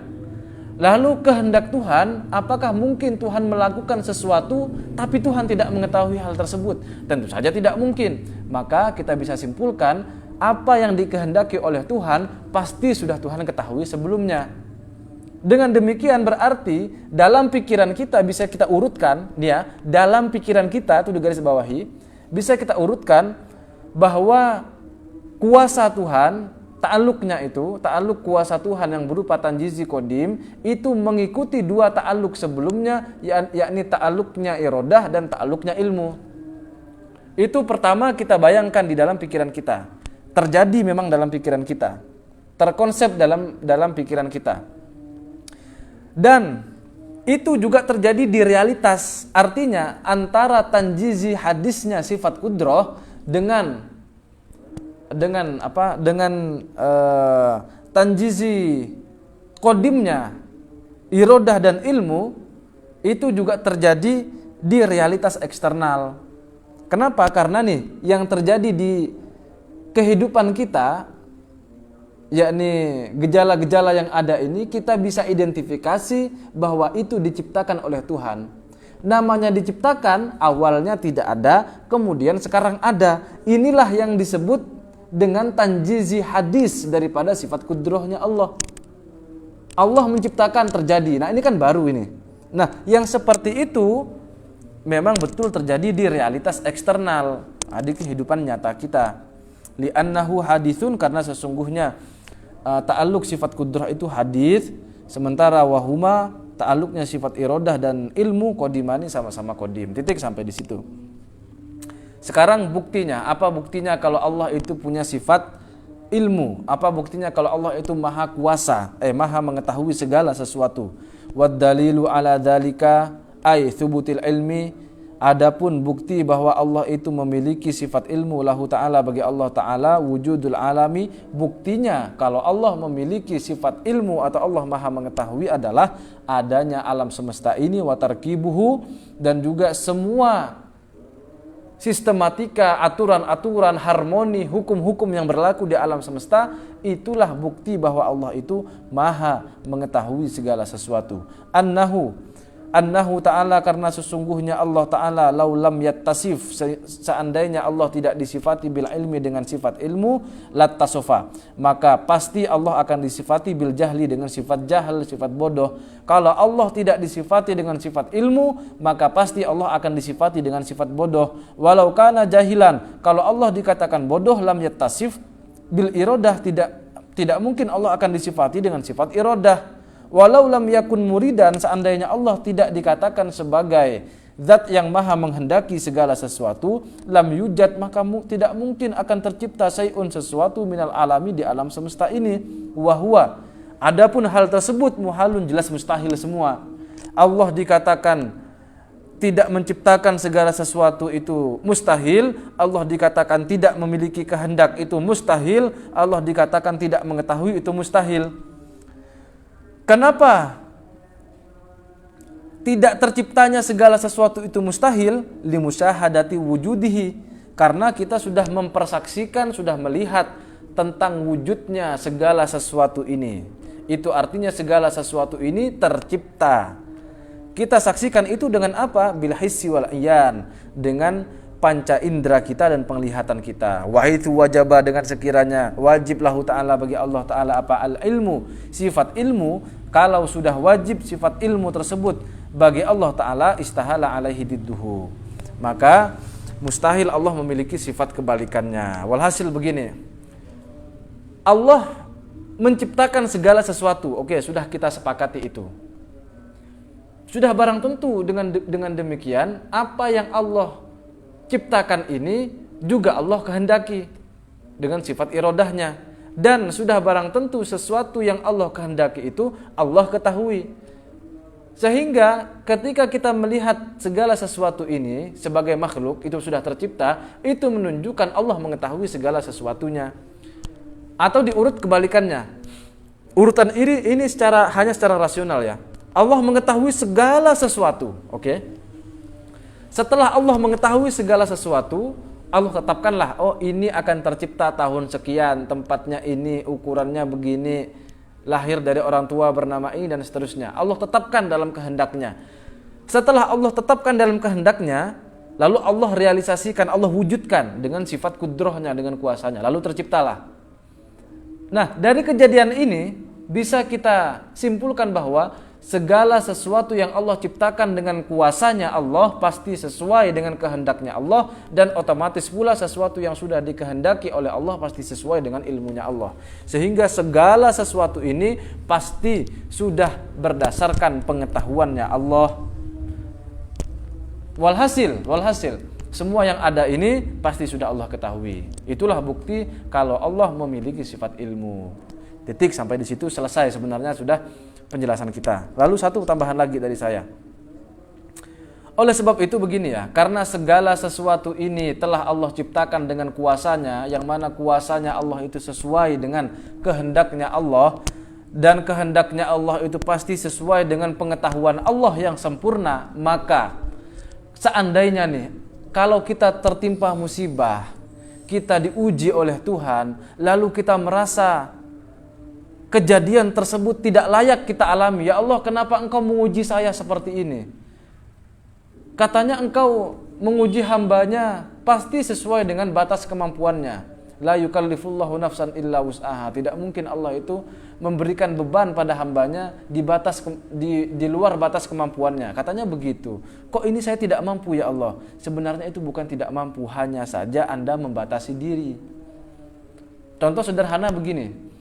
Lalu kehendak Tuhan, apakah mungkin Tuhan melakukan sesuatu tapi Tuhan tidak mengetahui hal tersebut? Tentu saja tidak mungkin. Maka kita bisa simpulkan apa yang dikehendaki oleh Tuhan pasti sudah Tuhan ketahui sebelumnya. Dengan demikian berarti dalam pikiran kita bisa kita urutkan, ya, dalam pikiran kita itu di garis bawahi, bisa kita urutkan bahwa kuasa Tuhan, ta'aluk kuasa Tuhan yang berupa tanjizi kodim itu mengikuti dua ta'aluk sebelumnya, yakni ta'aluknya irodah dan ta'aluknya ilmu. Itu pertama kita bayangkan di dalam pikiran kita, terjadi memang dalam pikiran kita, terkonsep dalam pikiran kita, dan itu juga terjadi di realitas. Artinya antara tanjizi hadisnya sifat kudrah dengan tanjizi kodimnya irodah dan ilmu itu juga terjadi di realitas eksternal. Kenapa? Karena nih yang terjadi di kehidupan kita, yakni gejala-gejala yang ada ini, kita bisa identifikasi bahwa itu diciptakan oleh Tuhan. Namanya diciptakan, awalnya tidak ada, kemudian sekarang ada. Inilah yang disebut dengan tanjizi hadis daripada sifat kudrohnya Allah. Allah menciptakan terjadi. Nah ini kan baru ini. Nah yang seperti itu memang betul terjadi di realitas eksternal, di kehidupan nyata kita. Li'annahu hadithun, karena sesungguhnya ta'aluk sifat kudroh itu hadis, sementara wahuma ta'aluknya sifat irodah dan ilmu kodimani sama-sama kodim. Titik sampai di situ. Sekarang buktinya, apa buktinya kalau Allah itu punya sifat ilmu? Apa buktinya kalau Allah itu maha kuasa, maha mengetahui segala sesuatu? Wad dalilu ala dzalika ay thubutil ilmi. Adapun bukti bahwa Allah itu memiliki sifat ilmu lahu ta'ala, bagi Allah ta'ala wujudul alami, buktinya kalau Allah memiliki sifat ilmu atau Allah maha mengetahui adalah adanya alam semesta ini, wa tarkibuhu, dan juga semua sistematika, aturan-aturan, harmoni, hukum-hukum yang berlaku di alam semesta. Itulah bukti bahwa Allah itu maha mengetahui segala sesuatu. Annahu ta'ala, karena sesungguhnya Allah ta'ala laulam yattasif, seandainya Allah tidak disifati bil ilmi dengan sifat ilmu, lattasofa, maka pasti Allah akan disifati bil jahli dengan sifat jahil, sifat bodoh. Kalau Allah tidak disifati dengan sifat ilmu, maka pasti Allah akan disifati dengan sifat bodoh. Walau kana jahilan, kalau Allah dikatakan bodoh, lam yattasif bil irodah, tidak mungkin Allah akan disifati dengan sifat irodah. Walau lam yakun muridan, seandainya Allah tidak dikatakan sebagai zat yang maha menghendaki segala sesuatu, lam yujad, maka tidak mungkin akan tercipta sayun sesuatu minal alami di alam semesta ini. Wahwa, adapun hal tersebut muhalun, jelas mustahil semua. Allah dikatakan tidak menciptakan segala sesuatu itu mustahil. Allah dikatakan tidak memiliki kehendak itu mustahil. Allah dikatakan tidak mengetahui itu mustahil. Kenapa tidak terciptanya segala sesuatu itu mustahil? Limusyahadati wujudihi, karena kita sudah mempersaksikan, sudah melihat tentang wujudnya segala sesuatu ini. Itu artinya segala sesuatu ini tercipta. Kita saksikan itu dengan apa? Bil hissi wal iyan, dengan panca indera kita dan penglihatan kita. Wahithu wajaba, dengan sekiranya wajib lahu ta'ala, bagi Allah ta'ala apa? Al-ilmu, sifat ilmu. Kalau sudah wajib sifat ilmu tersebut bagi Allah ta'ala, istahala alaihi didduhu, maka mustahil Allah memiliki sifat kebalikannya. Walhasil begini, Allah menciptakan segala sesuatu. Oke, sudah kita sepakati itu. Sudah barang tentu dengan demikian apa yang Allah ciptakan ini juga Allah kehendaki dengan sifat irodahnya, dan sudah barang tentu sesuatu yang Allah kehendaki itu Allah ketahui. Sehingga ketika kita melihat segala sesuatu ini sebagai makhluk itu sudah tercipta, itu menunjukkan Allah mengetahui segala sesuatunya. Atau diurut kebalikannya, urutan ini hanya secara rasional ya. Allah mengetahui segala sesuatu, oke? Setelah Allah mengetahui segala sesuatu, Allah tetapkanlah, oh ini akan tercipta tahun sekian, tempatnya ini, ukurannya begini, lahir dari orang tua bernama ini dan seterusnya. Allah tetapkan dalam kehendaknya. Setelah Allah tetapkan dalam kehendaknya, lalu Allah realisasikan, Allah wujudkan dengan sifat kudrohnya, dengan kuasanya. Lalu terciptalah. Nah, dari kejadian ini bisa kita simpulkan bahwa segala sesuatu yang Allah ciptakan dengan kuasanya Allah pasti sesuai dengan kehendaknya Allah, dan otomatis pula sesuatu yang sudah dikehendaki oleh Allah pasti sesuai dengan ilmunya Allah. Sehingga segala sesuatu ini pasti sudah berdasarkan pengetahuannya Allah. Walhasil, semua yang ada ini pasti sudah Allah ketahui. Itulah bukti kalau Allah memiliki sifat ilmu. Titik, sampai di situ selesai sebenarnya sudah penjelasan kita. Lalu satu tambahan lagi dari saya. Oleh sebab itu begini ya, karena segala sesuatu ini telah Allah ciptakan dengan kuasanya, yang mana kuasanya Allah itu sesuai dengan kehendaknya Allah, dan kehendaknya Allah itu pasti sesuai dengan pengetahuan Allah yang sempurna. Maka seandainya nih, kalau kita tertimpa musibah, kita diuji oleh Tuhan, lalu kita merasa kejadian tersebut tidak layak kita alami. Ya Allah, kenapa engkau menguji saya seperti ini? Katanya engkau menguji hambanya pasti sesuai dengan batas kemampuannya. La yukallifullahu nafsan illa wus'aha. Tidak mungkin Allah itu memberikan beban pada hambanya di luar batas kemampuannya. Katanya begitu. Kok ini saya tidak mampu ya Allah? Sebenarnya itu bukan tidak mampu, hanya saja Anda membatasi diri. Contoh sederhana begini.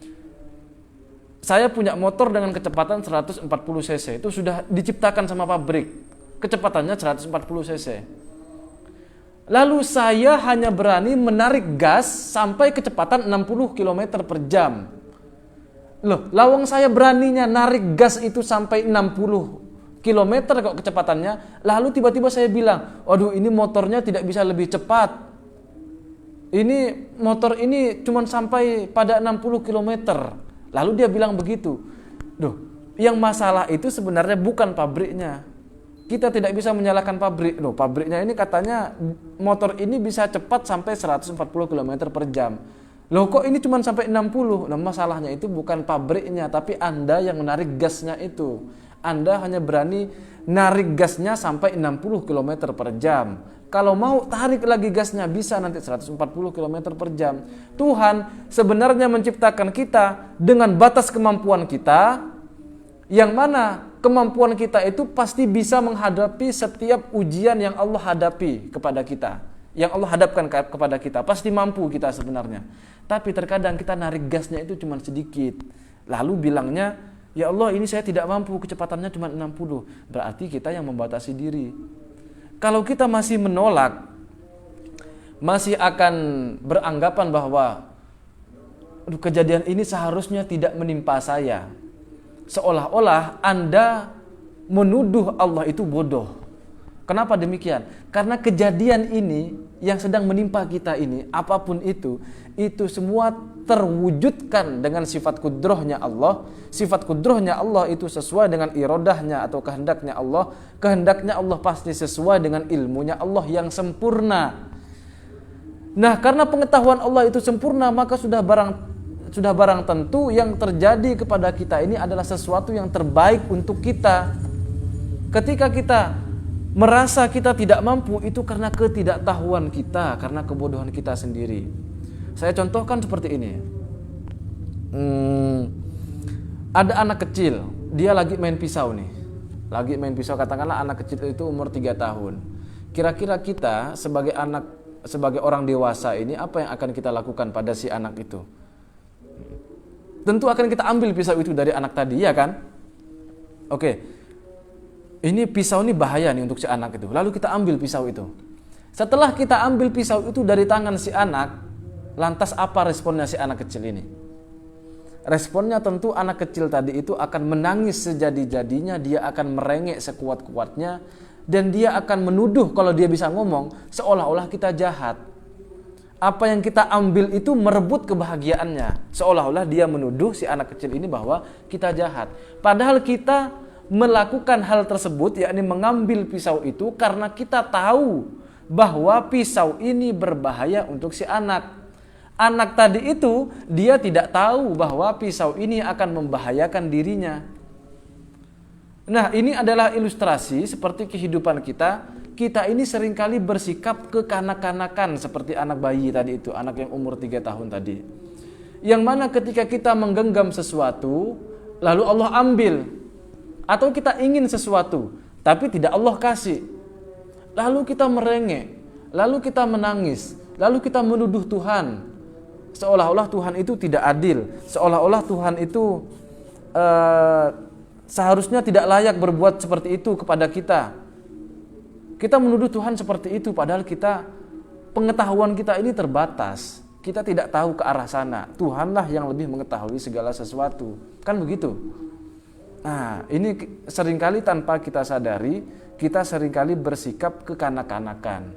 Saya punya motor dengan kecepatan 140 cc. Itu sudah diciptakan sama pabrik. Kecepatannya 140 cc. Lalu saya hanya berani menarik gas sampai kecepatan 60 km per jam. Loh, lawang saya beraninya narik gas itu sampai 60 km kok kecepatannya. Lalu tiba-tiba saya bilang, waduh, ini motornya tidak bisa lebih cepat. Ini motor ini cuma sampai pada 60 km. Lalu dia bilang begitu. Duh, yang masalah itu sebenarnya bukan pabriknya. Kita tidak bisa menyalahkan pabrik. Loh, pabriknya ini katanya motor ini bisa cepat sampai 140 km per jam. Loh, kok ini cuma sampai 60? Nah, masalahnya itu bukan pabriknya, tapi Anda yang menarik gasnya itu. Anda hanya berani narik gasnya sampai 60 km per jam. Kalau mau tarik lagi gasnya bisa nanti 140 km per jam. Tuhan sebenarnya menciptakan kita dengan batas kemampuan kita, yang mana kemampuan kita itu pasti bisa menghadapi setiap ujian yang Allah hadapi kepada kita, yang Allah hadapkan kepada kita. Pasti mampu kita sebenarnya. Tapi terkadang kita narik gasnya itu cuma sedikit. Lalu bilangnya, ya Allah, ini saya tidak mampu, kecepatannya cuma 60. Berarti kita yang membatasi diri. Kalau kita masih menolak, masih akan beranggapan bahwa kejadian ini seharusnya tidak menimpa saya, seolah-olah Anda menuduh Allah itu bodoh. Kenapa demikian? Karena kejadian ini yang sedang menimpa kita ini, apapun itu semua terwujudkan dengan sifat kudrohnya Allah. Sifat kudrohnya Allah itu sesuai dengan irodahnya atau kehendaknya Allah. Kehendaknya Allah pasti sesuai dengan ilmunya Allah yang sempurna. Nah, karena pengetahuan Allah itu sempurna, maka sudah barang tentu yang terjadi kepada kita ini adalah sesuatu yang terbaik untuk kita. Ketika kita merasa kita tidak mampu, itu karena ketidaktahuan kita, karena kebodohan kita sendiri. Saya contohkan seperti ini. Ada anak kecil, dia lagi main pisau nih. Lagi main pisau, katakanlah anak kecil itu umur 3 tahun. Kira-kira kita sebagai orang dewasa ini, apa yang akan kita lakukan pada si anak itu? Tentu akan kita ambil pisau itu dari anak tadi, ya kan? Oke. Ini pisau ini bahaya nih untuk si anak itu. Lalu kita ambil pisau itu. Setelah kita ambil pisau itu dari tangan si anak, lantas apa responnya si anak kecil ini? Responnya tentu anak kecil tadi itu akan menangis sejadi-jadinya, dia akan merengek sekuat-kuatnya, dan dia akan menuduh, kalau dia bisa ngomong, seolah-olah kita jahat. Apa yang kita ambil itu merebut kebahagiaannya. Seolah-olah dia menuduh si anak kecil ini bahwa kita jahat. Padahal kita melakukan hal tersebut, yakni mengambil pisau itu karena kita tahu bahwa pisau ini berbahaya untuk si anak. Anak tadi itu dia tidak tahu bahwa pisau ini akan membahayakan dirinya. Nah, ini adalah ilustrasi seperti kehidupan kita. Kita ini seringkali bersikap kekanak-kanakan seperti anak bayi tadi itu, anak yang umur 3 tahun tadi. Yang mana ketika kita menggenggam sesuatu, lalu Allah ambil. Atau kita ingin sesuatu, tapi tidak Allah kasih. Lalu kita merengek, lalu kita menangis, lalu kita menuduh Tuhan. Seolah-olah Tuhan itu tidak adil, seolah-olah Tuhan itu seharusnya tidak layak berbuat seperti itu kepada kita. Kita menuduh Tuhan seperti itu, padahal pengetahuan kita ini terbatas. Kita tidak tahu ke arah sana. Tuhanlah yang lebih mengetahui segala sesuatu. Kan begitu? Nah, ini seringkali tanpa kita sadari, kita seringkali bersikap kekanak-kanakan.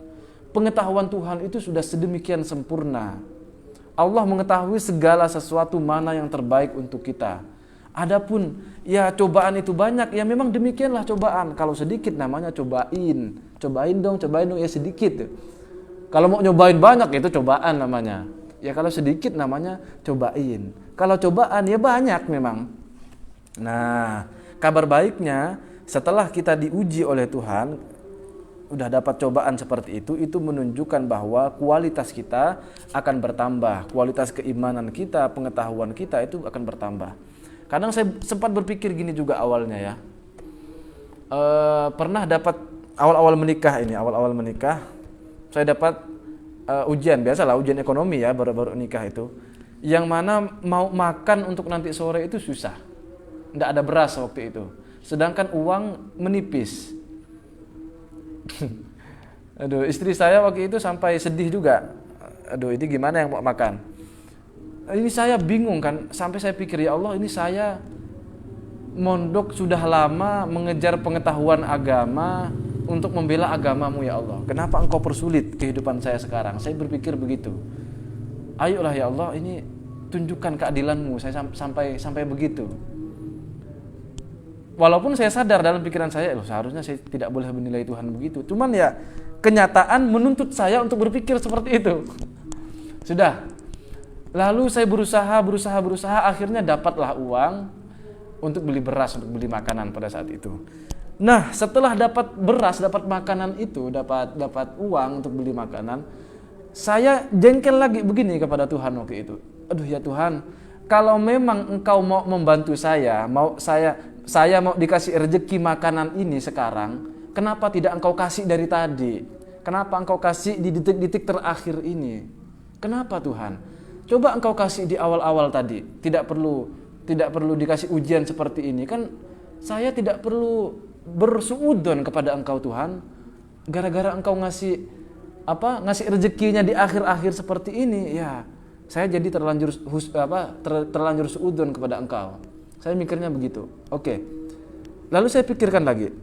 Pengetahuan Tuhan itu sudah sedemikian sempurna. Allah mengetahui segala sesuatu mana yang terbaik untuk kita. Adapun ya cobaan itu banyak, ya memang demikianlah cobaan. Kalau sedikit namanya cobain. Cobain dong ya sedikit. Kalau mau nyobain banyak itu cobaan namanya. Ya kalau sedikit namanya cobain. Kalau cobaan ya banyak memang. Nah, kabar baiknya setelah kita diuji oleh Tuhan, udah dapat cobaan seperti itu menunjukkan bahwa kualitas kita akan bertambah. Kualitas keimanan kita, pengetahuan kita itu akan bertambah. Kadang saya sempat berpikir gini juga awalnya ya. Pernah dapat awal-awal menikah, saya dapat ujian, biasalah ujian ekonomi ya, baru-baru nikah itu. Yang mana mau makan untuk nanti sore itu susah. Nggak ada beras waktu itu. Sedangkan uang menipis. Aduh, istri saya waktu itu sampai sedih juga. Aduh, ini gimana yang mau makan? Ini saya bingung kan, sampai saya pikir ya Allah, ini saya mondok sudah lama mengejar pengetahuan agama untuk membela agamamu ya Allah. Kenapa engkau persulit kehidupan saya sekarang? Saya berpikir begitu. Ayolah ya Allah, ini tunjukkan keadilanmu. Saya sampai begitu. Walaupun saya sadar dalam pikiran saya, seharusnya saya tidak boleh menilai Tuhan begitu. Cuman ya kenyataan menuntut saya untuk berpikir seperti itu. Sudah. Lalu saya berusaha, akhirnya dapatlah uang untuk beli beras, untuk beli makanan pada saat itu. Nah, setelah dapat beras, dapat makanan itu, dapat uang untuk beli makanan, saya jengkel lagi begini kepada Tuhan waktu itu. Aduh ya Tuhan, kalau memang Engkau mau membantu saya mau dikasih rezeki makanan ini sekarang, kenapa tidak Engkau kasih dari tadi? Kenapa Engkau kasih di detik-detik terakhir ini? Kenapa Tuhan? Coba Engkau kasih di awal-awal tadi, tidak perlu dikasih ujian seperti ini. Kan saya tidak perlu bersuudzon kepada Engkau Tuhan, gara-gara Engkau ngasih rezekinya di akhir-akhir seperti ini, ya saya jadi terlanjur suudzon kepada Engkau. Saya mikirnya begitu. Oke. Lalu saya pikirkan lagi,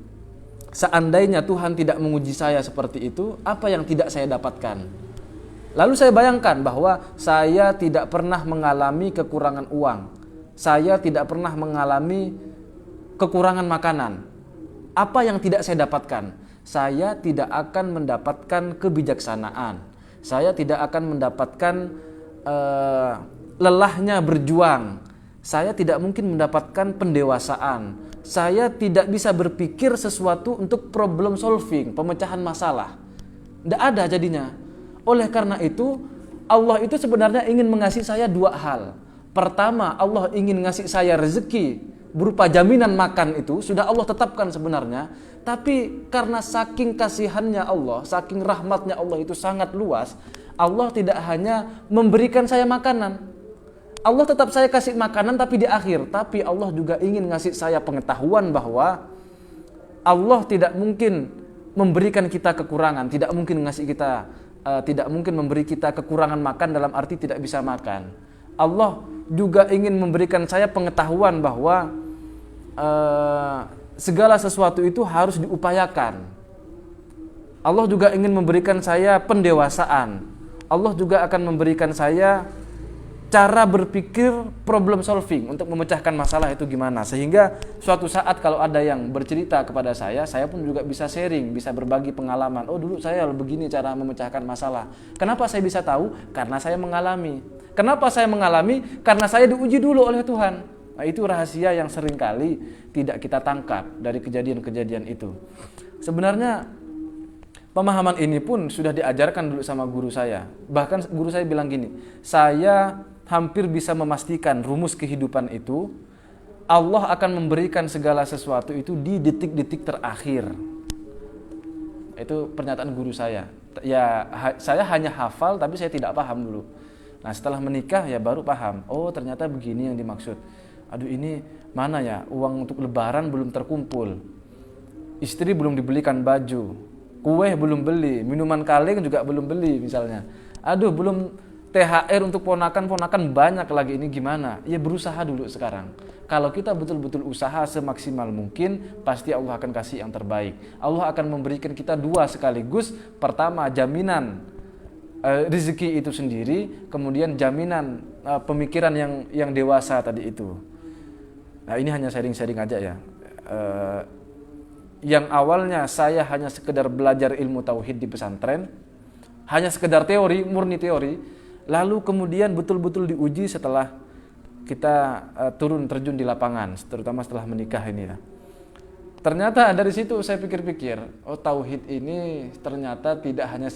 seandainya Tuhan tidak menguji saya seperti itu, apa yang tidak saya dapatkan? Lalu saya bayangkan bahwa saya tidak pernah mengalami kekurangan uang. Saya tidak pernah mengalami kekurangan makanan. Apa yang tidak saya dapatkan? Saya tidak akan mendapatkan kebijaksanaan. Saya tidak akan mendapatkan lelahnya berjuang. Saya tidak mungkin mendapatkan pendewasaan. Saya tidak bisa berpikir sesuatu untuk problem solving, pemecahan masalah. Tidak ada jadinya. Oleh karena itu, Allah itu sebenarnya ingin mengasihi saya dua hal. Pertama, Allah ingin ngasih saya rezeki berupa jaminan makan itu, sudah Allah tetapkan sebenarnya. Tapi karena saking kasihannya Allah, saking rahmatnya Allah itu sangat luas, Allah tidak hanya memberikan saya makanan. Allah tetap saya kasih makanan tapi di akhir. Tapi Allah juga ingin ngasih saya pengetahuan bahwa Allah tidak mungkin memberikan kita kekurangan, tidak mungkin memberi kita kekurangan makan dalam arti tidak bisa makan. Allah juga ingin memberikan saya pengetahuan bahwa segala sesuatu itu harus diupayakan. Allah juga ingin memberikan saya pendewasaan. Allah juga akan memberikan saya cara berpikir problem solving untuk memecahkan masalah itu gimana, sehingga suatu saat kalau ada yang bercerita kepada saya pun juga bisa sharing, bisa berbagi pengalaman. Oh, dulu saya begini cara memecahkan masalah. Kenapa saya bisa tahu? Karena saya mengalami. Kenapa saya mengalami? Karena saya diuji dulu oleh Tuhan. Nah, itu rahasia yang seringkali tidak kita tangkap dari kejadian-kejadian itu. Sebenarnya pemahaman ini pun sudah diajarkan dulu sama guru saya. Bahkan guru saya bilang gini, saya hampir bisa memastikan rumus kehidupan itu, Allah akan memberikan segala sesuatu itu di detik-detik terakhir. Itu pernyataan guru saya. Ya, saya hanya hafal tapi saya tidak paham dulu. Nah, setelah menikah ya baru paham. Oh, ternyata begini yang dimaksud. Aduh, ini mana ya, uang untuk lebaran belum terkumpul. Istri belum dibelikan baju. Kue belum beli, minuman kaleng juga belum beli misalnya. Aduh, belum THR untuk ponakan-ponakan banyak lagi, ini gimana? Ya berusaha dulu sekarang. Kalau kita betul-betul usaha semaksimal mungkin, pasti Allah akan kasih yang terbaik. Allah akan memberikan kita dua sekaligus. Pertama, jaminan rezeki itu sendiri, kemudian jaminan pemikiran yang dewasa tadi itu. Nah, ini hanya sharing-sharing aja ya. Yang awalnya saya hanya sekedar belajar ilmu tauhid di pesantren, hanya sekedar teori, murni teori, lalu kemudian betul-betul diuji setelah kita turun terjun di lapangan, terutama setelah menikah ini ya. Ternyata dari situ saya pikir-pikir, oh, tauhid ini ternyata tidak hanya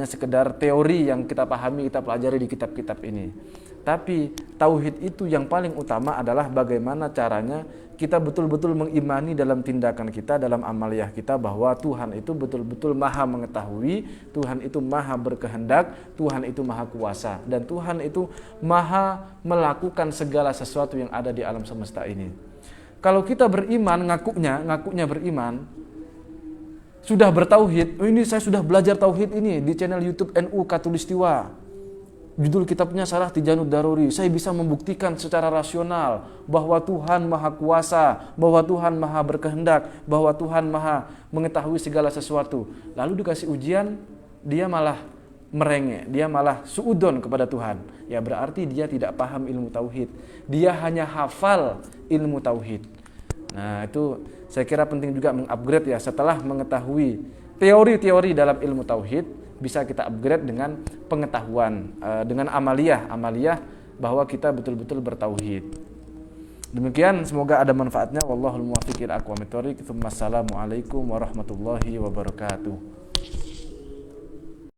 sekedar teori yang kita pahami, kita pelajari di kitab-kitab ini. Tapi tauhid itu yang paling utama adalah bagaimana caranya kita betul-betul mengimani dalam tindakan kita, dalam amaliyah kita, bahwa Tuhan itu betul-betul maha mengetahui, Tuhan itu maha berkehendak, Tuhan itu maha kuasa, dan Tuhan itu maha melakukan segala sesuatu yang ada di alam semesta ini. Kalau kita beriman, ngakunya beriman, sudah bertauhid, oh, ini saya sudah belajar tauhid ini di channel YouTube NU Katulistiwa, judul kitabnya Syarah Tijaanud Daruri. Saya bisa membuktikan secara rasional bahwa Tuhan maha kuasa, bahwa Tuhan maha berkehendak, bahwa Tuhan maha mengetahui segala sesuatu. Lalu dikasih ujian, dia malah merengek, dia malah suudon kepada Tuhan. Ya berarti dia tidak paham ilmu tauhid. Dia hanya hafal ilmu tauhid. Nah, itu saya kira penting juga mengupgrade ya, setelah mengetahui teori-teori dalam ilmu tauhid, bisa kita upgrade dengan pengetahuan, dengan amaliyah bahwa kita betul-betul bertauhid. Demikian, semoga ada manfaatnya. Wallahul muwaffiq ila aqwamit thoriq. Assalamualaikum warahmatullahi wabarakatuh.